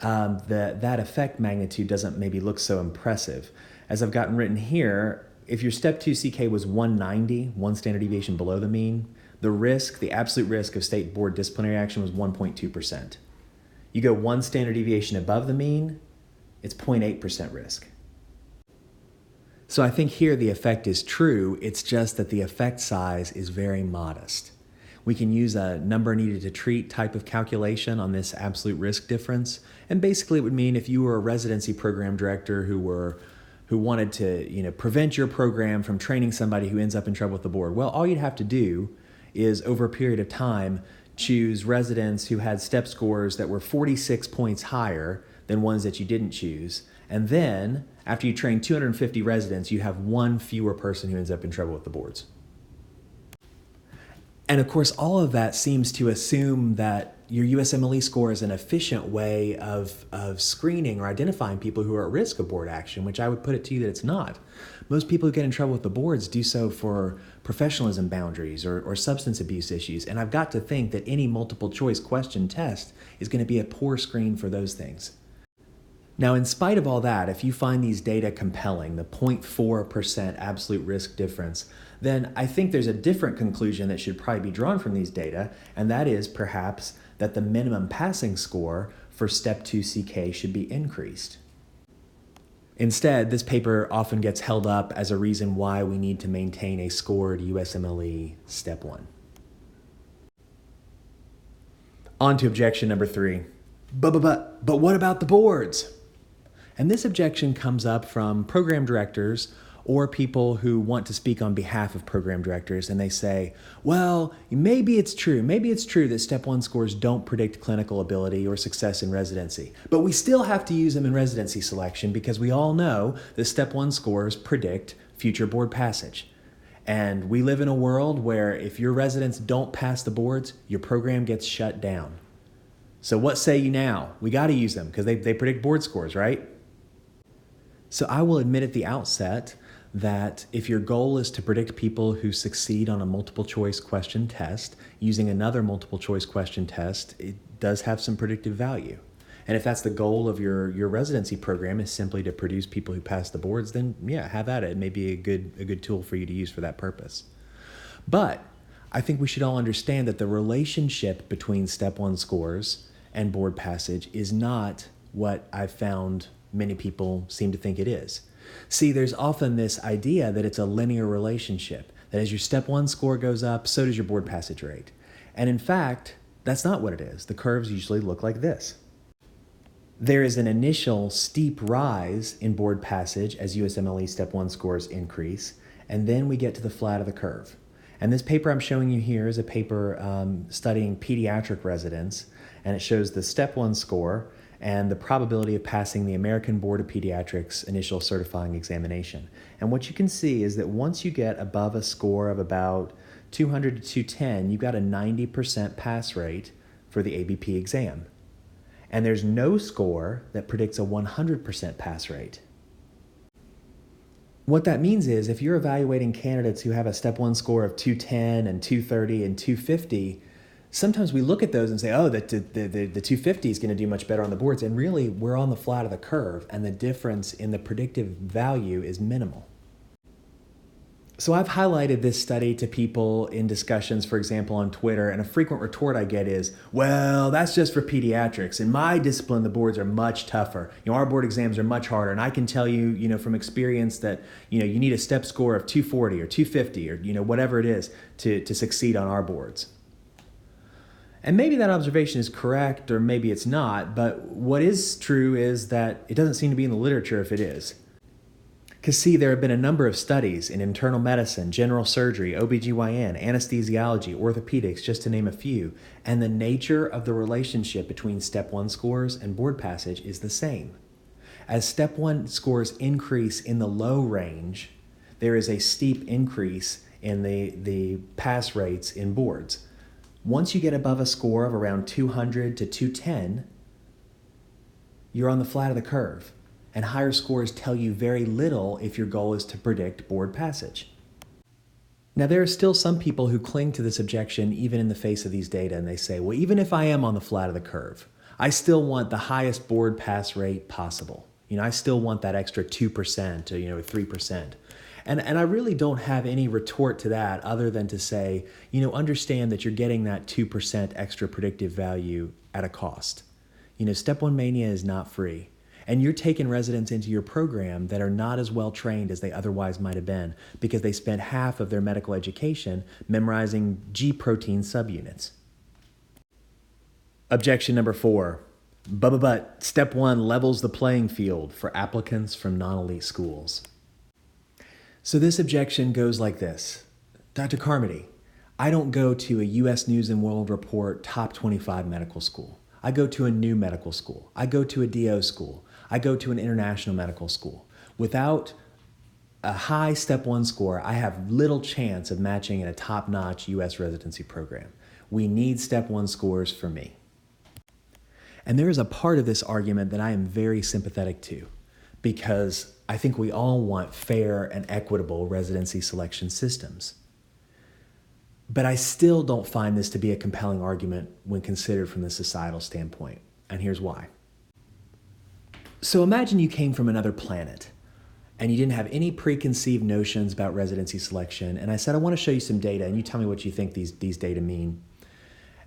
that effect magnitude doesn't maybe look so impressive. As I've gotten written here, if your Step 2 CK was 190, one standard deviation below the mean, the absolute risk of state board disciplinary action was 1.2%. You go one standard deviation above the mean, it's 0.8% risk. So I think here the effect is true, it's just that the effect size is very modest. We can use a number needed to treat type of calculation on this absolute risk difference, and basically it would mean if you were a residency program director who wanted to prevent your program from training somebody who ends up in trouble with the board, well, all you'd have to do is over a period of time choose residents who had step scores that were 46 points higher than ones that you didn't choose. And then after you train 250 residents, you have one fewer person who ends up in trouble with the boards. And of course, all of that seems to assume that your USMLE score is an efficient way of screening or identifying people who are at risk of board action, which I would put it to you that it's not. Most people who get in trouble with the boards do so for professionalism boundaries or substance abuse issues. And I've got to think that any multiple choice question test is going to be a poor screen for those things. Now, in spite of all that, if you find these data compelling, the 0.4% absolute risk difference, then I think there's a different conclusion that should probably be drawn from these data, and that is perhaps that the minimum passing score for Step 2 CK should be increased. Instead, this paper often gets held up as a reason why we need to maintain a scored USMLE Step 1. On to objection number 3. But what about the boards? And this objection comes up from program directors or people who want to speak on behalf of program directors, and they say, well, maybe it's true that Step 1 scores don't predict clinical ability or success in residency, but we still have to use them in residency selection because we all know that Step 1 scores predict future board passage. And we live in a world where if your residents don't pass the boards, your program gets shut down. So what say you now? We got to use them because they predict board scores, right? So I will admit at the outset that if your goal is to predict people who succeed on a multiple choice question test using another multiple choice question test, it does have some predictive value. And if that's the goal of your residency program is simply to produce people who pass the boards, then yeah, have at it. It may be a good tool for you to use for that purpose. But I think we should all understand that the relationship between Step 1 scores and board passage is not what I've found many people seem to think it is. See, there's often this idea that it's a linear relationship, that as your Step 1 score goes up, so does your board passage rate. And in fact, that's not what it is. The curves usually look like this. There is an initial steep rise in board passage as USMLE Step 1 scores increase, and then we get to the flat of the curve. And this paper I'm showing you here is a paper studying pediatric residents, and it shows the Step 1 score and the probability of passing the American Board of Pediatrics initial certifying examination. And what you can see is that once you get above a score of about 200 to 210, you've got a 90% pass rate for the ABP exam. And there's no score that predicts a 100% pass rate. What that means is if you're evaluating candidates who have a Step 1 score of 210 and 230 and 250, sometimes we look at those and say, oh, the 250 is going to do much better on the boards. And really, we're on the flat of the curve, and the difference in the predictive value is minimal. So I've highlighted this study to people in discussions, for example, on Twitter, and a frequent retort I get is, well, that's just for pediatrics. In my discipline, the boards are much tougher. Our board exams are much harder, and I can tell you, from experience that, you need a step score of 240 or 250 or, whatever it is to succeed on our boards. And maybe that observation is correct, or maybe it's not, but what is true is that it doesn't seem to be in the literature if it is. Because see, there have been a number of studies in internal medicine, general surgery, OBGYN, anesthesiology, orthopedics, just to name a few, and the nature of the relationship between Step 1 scores and board passage is the same. As Step 1 scores increase in the low range, there is a steep increase in the pass rates in boards. Once you get above a score of around 200 to 210, you're on the flat of the curve. and higher scores tell you very little if your goal is to predict board passage. Now, there are still some people who cling to this objection even in the face of these data, and they say, well, even if I am on the flat of the curve, I still want the highest board pass rate possible. I still want that extra 2% or 3%. And I really don't have any retort to that other than to say, understand that you're getting that 2% extra predictive value at a cost. Step 1 Mania is not free. And you're taking residents into your program that are not as well trained as they otherwise might have been because they spent half of their medical education memorizing G protein subunits. Objection number 4. But Step 1 levels the playing field for applicants from non-elite schools. So this objection goes like this. Dr. Carmody, I don't go to a US News and World Report top 25 medical school. I go to a new medical school. I go to a DO school. I go to an international medical school. Without a high Step 1 score, I have little chance of matching in a top-notch US residency program. We need Step 1 scores for me. And there is a part of this argument that I am very sympathetic to, because I think we all want fair and equitable residency selection systems. But I still don't find this to be a compelling argument when considered from the societal standpoint, and here's why. So imagine you came from another planet and you didn't have any preconceived notions about residency selection, and I said, I want to show you some data, and you tell me what you think these data mean.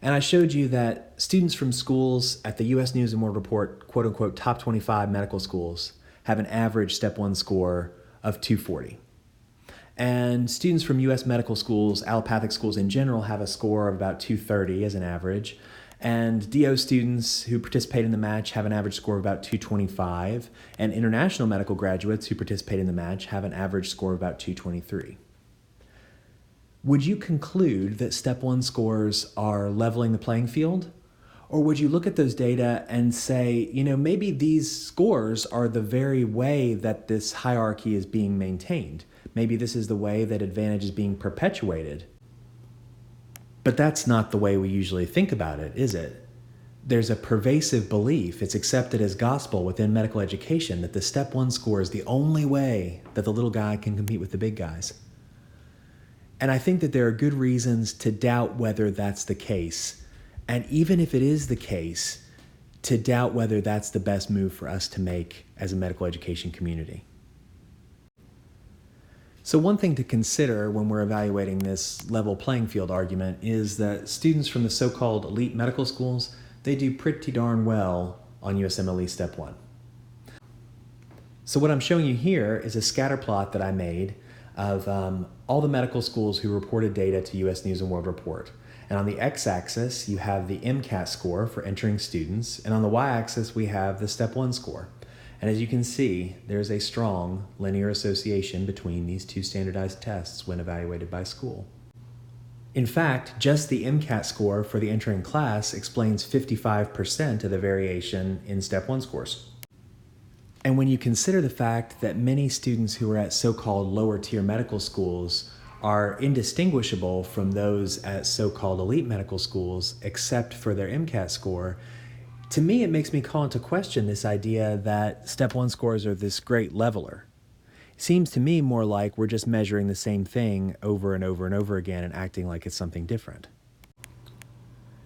And I showed you that students from schools at the US News and World Report, quote unquote, top 25 medical schools have an average Step 1 score of 240. And students from US medical schools, allopathic schools in general, have a score of about 230 as an average. And DO students who participate in the match have an average score of about 225. And international medical graduates who participate in the match have an average score of about 223. Would you conclude that Step 1 scores are leveling the playing field? Or would you look at those data and say, maybe these scores are the very way that this hierarchy is being maintained. Maybe this is the way that advantage is being perpetuated. But that's not the way we usually think about it, is it? There's a pervasive belief, it's accepted as gospel within medical education, that the Step 1 score is the only way that the little guy can compete with the big guys. And I think that there are good reasons to doubt whether that's the case. And even if it is the case, to doubt whether that's the best move for us to make as a medical education community. So one thing to consider when we're evaluating this level playing field argument is that students from the so-called elite medical schools, they do pretty darn well on USMLE Step 1. So what I'm showing you here is a scatter plot that I made of all the medical schools who reported data to US News and World Report. And on the x-axis, you have the MCAT score for entering students, and on the y-axis, we have the Step 1 score. And as you can see, there's a strong linear association between these two standardized tests when evaluated by school. In fact, just the MCAT score for the entering class explains 55% of the variation in Step 1 scores. And when you consider the fact that many students who are at so-called lower tier medical schools are indistinguishable from those at so-called elite medical schools except for their MCAT score, to me it makes me call into question this idea that Step 1 scores are this great leveler. It seems to me more like we're just measuring the same thing over and over and over again and acting like it's something different.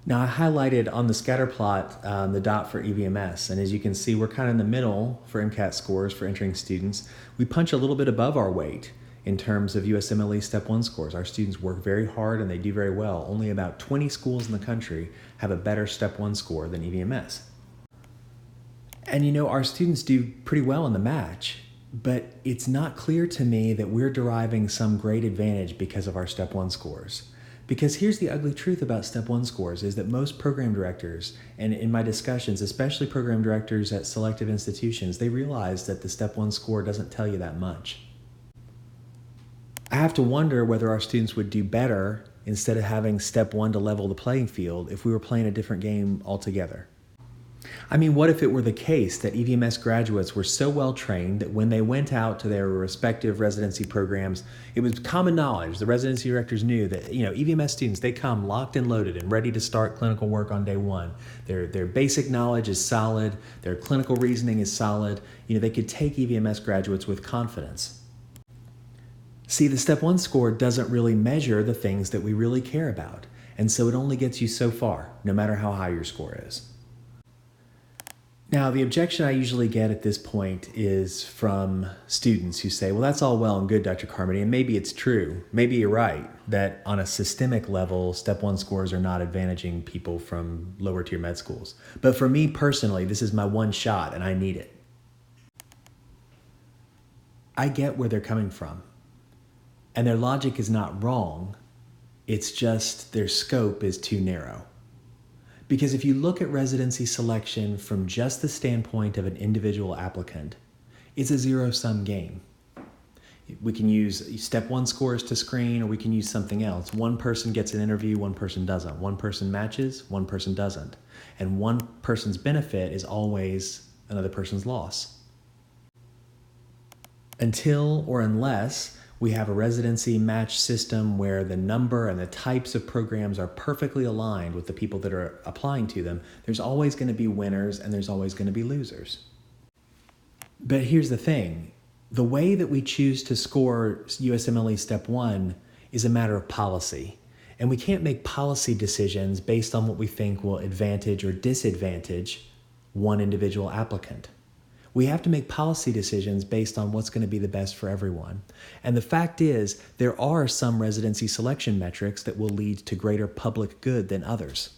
Now I highlighted on the scatter plot the dot for EVMS, and as you can see we're kind of in the middle for MCAT scores for entering students. We punch a little bit above our weight in terms of USMLE Step 1 scores. Our students work very hard and they do very well. Only about 20 schools in the country have a better Step 1 score than EVMS. And our students do pretty well in the match, but it's not clear to me that we're deriving some great advantage because of our Step 1 scores. Because here's the ugly truth about Step 1 scores is that most program directors, and in my discussions, especially program directors at selective institutions, they realize that the Step 1 score doesn't tell you that much. I have to wonder whether our students would do better instead of having Step 1 to level the playing field if we were playing a different game altogether. I mean, what if it were the case that EVMS graduates were so well trained that when they went out to their respective residency programs, it was common knowledge, the residency directors knew that, EVMS students, they come locked and loaded and ready to start clinical work on day one. Their basic knowledge is solid, their clinical reasoning is solid. They could take EVMS graduates with confidence. See, the Step 1 score doesn't really measure the things that we really care about, and so it only gets you so far, no matter how high your score is. Now, the objection I usually get at this point is from students who say, well, that's all well and good, Dr. Carmody, and maybe it's true. Maybe you're right that on a systemic level, Step 1 scores are not advantaging people from lower tier med schools. But for me personally, this is my one shot and I need it. I get where they're coming from. And their logic is not wrong. It's just their scope is too narrow. Because if you look at residency selection from just the standpoint of an individual applicant, it's a zero-sum game. We can use Step 1 scores to screen, or we can use something else. One person gets an interview, one person doesn't. One person matches, one person doesn't. And one person's benefit is always another person's loss. Until or unless we have a residency match system where the number and the types of programs are perfectly aligned with the people that are applying to them, there's always going to be winners and there's always going to be losers. But here's the thing. The way that we choose to score USMLE Step 1 is a matter of policy. And we can't make policy decisions based on what we think will advantage or disadvantage one individual applicant. We have to make policy decisions based on what's going to be the best for everyone. And the fact is, there are some residency selection metrics that will lead to greater public good than others.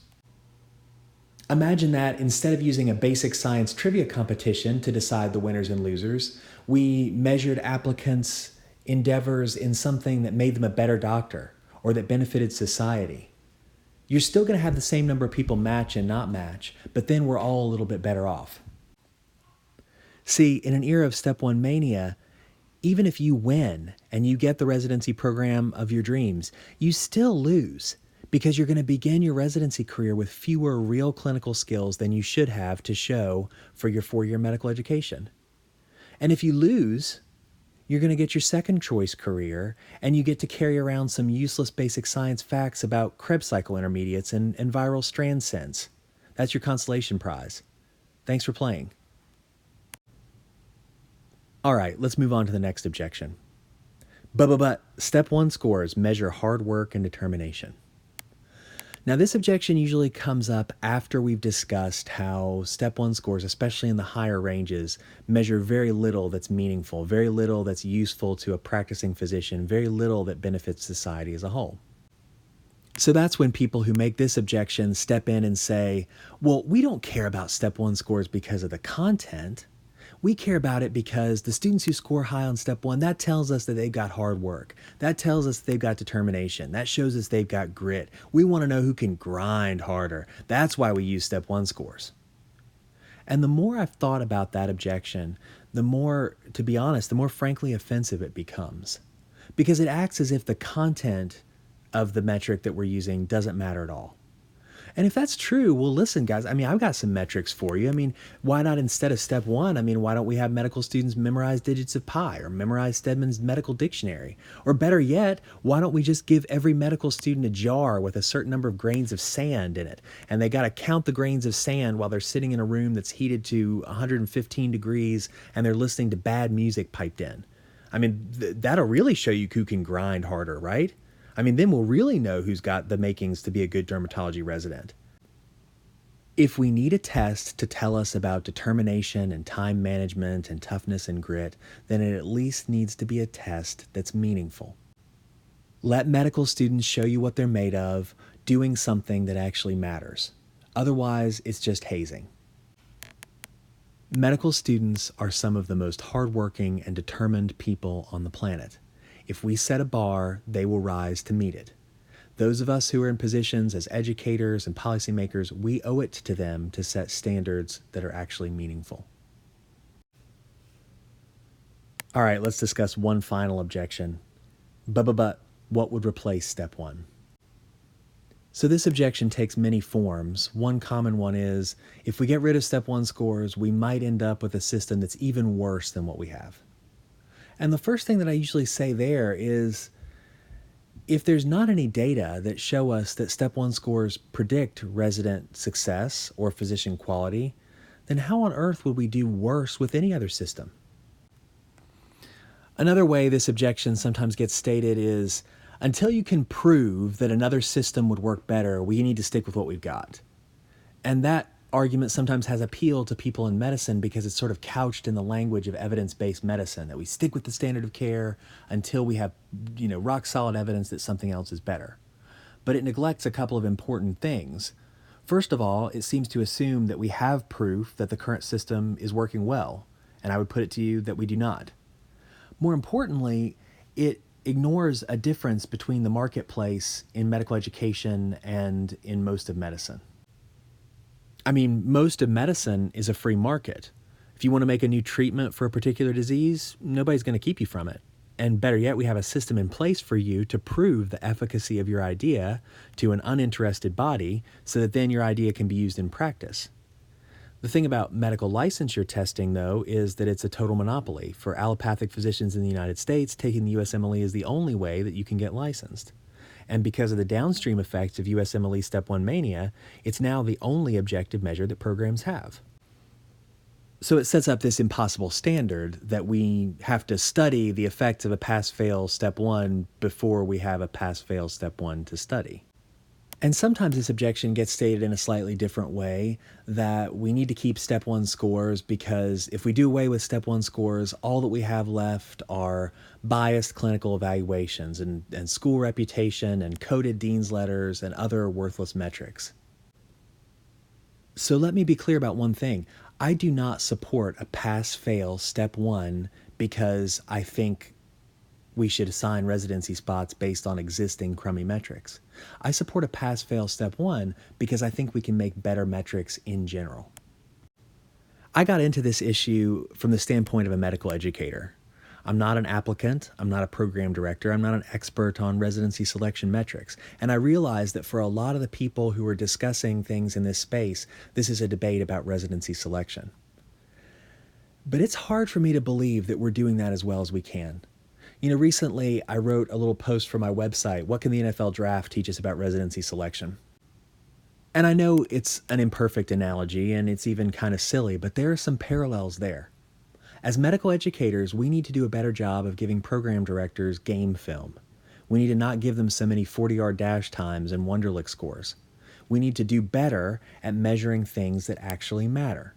Imagine that instead of using a basic science trivia competition to decide the winners and losers, we measured applicants' endeavors in something that made them a better doctor or that benefited society. You're still going to have the same number of people match and not match, but then we're all a little bit better off. See, in an era of Step 1 mania, even if you win and you get the residency program of your dreams, you still lose because you're going to begin your residency career with fewer real clinical skills than you should have to show for your 4-year medical education. And if you lose, you're going to get your second choice career and you get to carry around some useless basic science facts about Krebs cycle intermediates and viral strand sense. That's your consolation prize. Thanks for playing. All right, let's move on to the next objection. But Step 1 scores measure hard work and determination. Now, this objection usually comes up after we've discussed how Step 1 scores, especially in the higher ranges, measure very little that's meaningful, very little that's useful to a practicing physician, very little that benefits society as a whole. So that's when people who make this objection step in and say, well, we don't care about Step 1 scores because of the content. We care about it because the students who score high on Step 1, that tells us that they've got hard work. That tells us they've got determination. That shows us they've got grit. We want to know who can grind harder. That's why we use Step 1 scores. And the more I've thought about that objection, the more, to be honest, the more frankly offensive it becomes. Because it acts as if the content of the metric that we're using doesn't matter at all. And if that's true, well, listen, guys, I've got some metrics for you. Why not instead of Step 1, why don't we have medical students memorize digits of pi or memorize Stedman's medical dictionary? Or better yet, why don't we just give every medical student a jar with a certain number of grains of sand in it? And they got to count the grains of sand while they're sitting in a room that's heated to 115 degrees and they're listening to bad music piped in. That'll really show you who can grind harder, right? Then we'll really know who's got the makings to be a good dermatology resident. If we need a test to tell us about determination and time management and toughness and grit, then it at least needs to be a test that's meaningful. Let medical students show you what they're made of, doing something that actually matters. Otherwise, it's just hazing. Medical students are some of the most hardworking and determined people on the planet. If we set a bar, they will rise to meet it. Those of us who are in positions as educators and policymakers, we owe it to them to set standards that are actually meaningful. All right, let's discuss one final objection. But what would replace Step 1? So this objection takes many forms. One common one is, if we get rid of Step 1 scores, we might end up with a system that's even worse than what we have. And the first thing that I usually say there is, if there's not any data that show us that Step 1 scores predict resident success or physician quality, then how on earth would we do worse with any other system? Another way this objection sometimes gets stated is, until you can prove that another system would work better, we need to stick with what we've got. And that argument sometimes has appeal to people in medicine because it's sort of couched in the language of evidence-based medicine, that we stick with the standard of care until we have, rock solid evidence that something else is better. But it neglects a couple of important things. First of all, it seems to assume that we have proof that the current system is working well, and I would put it to you that we do not. More importantly, it ignores a difference between the marketplace in medical education and in most of medicine. I mean, most of medicine is a free market. If you want to make a new treatment for a particular disease, nobody's going to keep you from it. And better yet, we have a system in place for you to prove the efficacy of your idea to an uninterested body so that then your idea can be used in practice. The thing about medical licensure testing, though, is that it's a total monopoly. For allopathic physicians in the United States, taking the USMLE is the only way that you can get licensed. And because of the downstream effects of USMLE Step 1 Mania, it's now the only objective measure that programs have. So it sets up this impossible standard that we have to study the effects of a pass-fail Step 1 before we have a pass-fail Step 1 to study. And sometimes this objection gets stated in a slightly different way, that we need to keep Step 1 scores because if we do away with Step 1 scores, all that we have left are biased clinical evaluations and school reputation and coded dean's letters and other worthless metrics. So let me be clear about one thing. I do not support a pass-fail Step 1 because I think we should assign residency spots based on existing crummy metrics. I support a pass-fail Step 1 because I think we can make better metrics in general. I got into this issue from the standpoint of a medical educator. I'm not an applicant, I'm not a program director, I'm not an expert on residency selection metrics, and I realize that for a lot of the people who are discussing things in this space, this is a debate about residency selection. But it's hard for me to believe that we're doing that as well as we can. Recently I wrote a little post for my website, What Can the NFL Draft Teach Us About Residency Selection? And I know it's an imperfect analogy and it's even kind of silly, but there are some parallels there. As medical educators, we need to do a better job of giving program directors game film. We need to not give them so many 40-yard dash times and Wonderlic scores. We need to do better at measuring things that actually matter.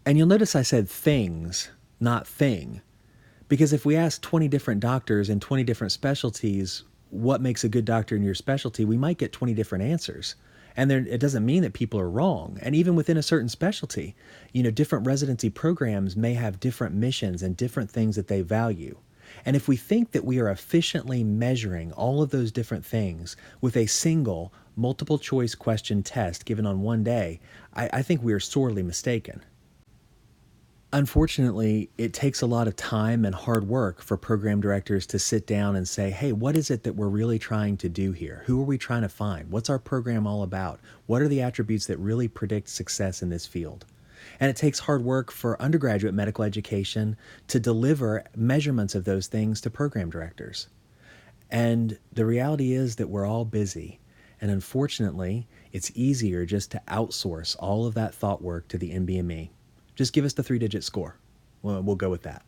And you'll notice I said things, not thing. Because if we ask 20 different doctors in 20 different specialties what makes a good doctor in your specialty, we might get 20 different answers. And it doesn't mean that people are wrong. And even within a certain specialty, different residency programs may have different missions and different things that they value. And if we think that we are efficiently measuring all of those different things with a single multiple choice question test given on one day, I think we are sorely mistaken. Unfortunately, it takes a lot of time and hard work for program directors to sit down and say, hey, what is it that we're really trying to do here? Who are we trying to find? What's our program all about? What are the attributes that really predict success in this field? And it takes hard work for undergraduate medical education to deliver measurements of those things to program directors. And the reality is that we're all busy. And unfortunately, it's easier just to outsource all of that thought work to the NBME. Just give us the 3-digit score. We'll go with that.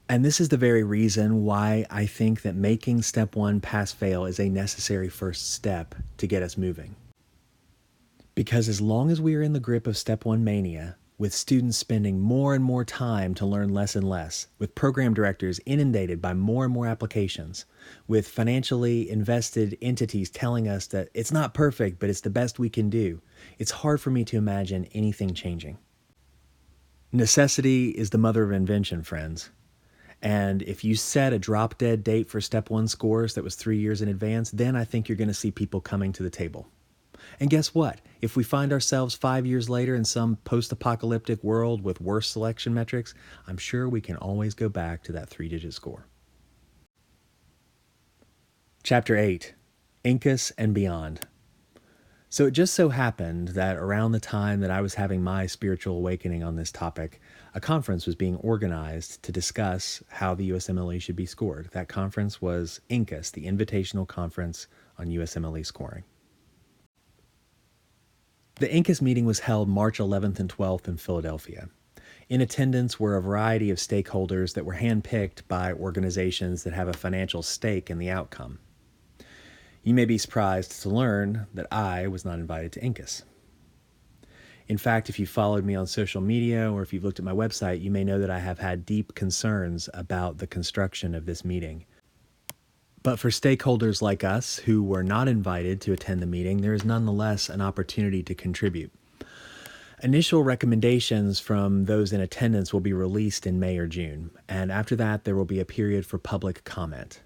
And this is the very reason why I think that making Step 1 pass-fail is a necessary first step to get us moving. Because as long as we are in the grip of Step 1 mania, with students spending more and more time to learn less and less, with program directors inundated by more and more applications, with financially invested entities telling us that it's not perfect, but it's the best we can do, it's hard for me to imagine anything changing. Necessity is the mother of invention, friends. And if you set a drop-dead date for Step 1 scores that was 3 years in advance, then I think you're going to see people coming to the table. And guess what? If we find ourselves 5 years later in some post-apocalyptic world with worse selection metrics, I'm sure we can always go back to that 3-digit score. Chapter 8, InCUS and beyond. So it just so happened that around the time that I was having my spiritual awakening on this topic, a conference was being organized to discuss how the USMLE should be scored. That conference was InCUS, the Invitational Conference on USMLE Scoring. The InCUS meeting was held March 11th and 12th in Philadelphia. In attendance were a variety of stakeholders that were handpicked by organizations that have a financial stake in the outcome. You may be surprised to learn that I was not invited to InCUS. In fact, if you followed me on social media or if you've looked at my website, you may know that I have had deep concerns about the construction of this meeting. But for stakeholders like us who were not invited to attend the meeting, there is nonetheless an opportunity to contribute. Initial recommendations from those in attendance will be released in May or June, and after that there will be a period for public comment.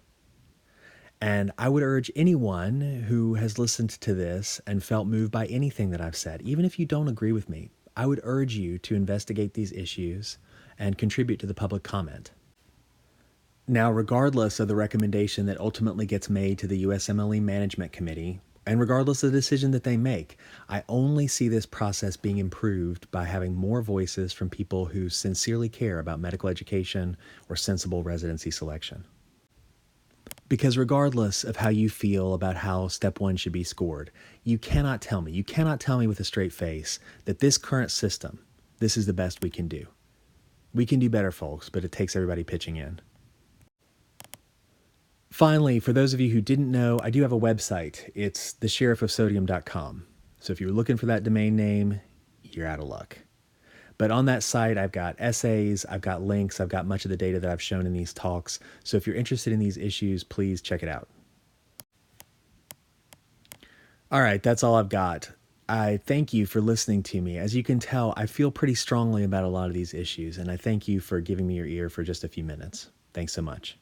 And I would urge anyone who has listened to this and felt moved by anything that I've said, even if you don't agree with me, I would urge you to investigate these issues and contribute to the public comment. Now, regardless of the recommendation that ultimately gets made to the USMLE Management Committee, and regardless of the decision that they make, I only see this process being improved by having more voices from people who sincerely care about medical education or sensible residency selection. Because regardless of how you feel about how Step 1 should be scored, you cannot tell me with a straight face that this current system, this is the best we can do. We can do better, folks, but it takes everybody pitching in. Finally, for those of you who didn't know, I do have a website. It's thesheriffofsodium.com. So if you're looking for that domain name, you're out of luck. But on that site, I've got essays, I've got links, I've got much of the data that I've shown in these talks. So if you're interested in these issues, please check it out. All right, that's all I've got. I thank you for listening to me. As you can tell, I feel pretty strongly about a lot of these issues, and I thank you for giving me your ear for just a few minutes. Thanks so much.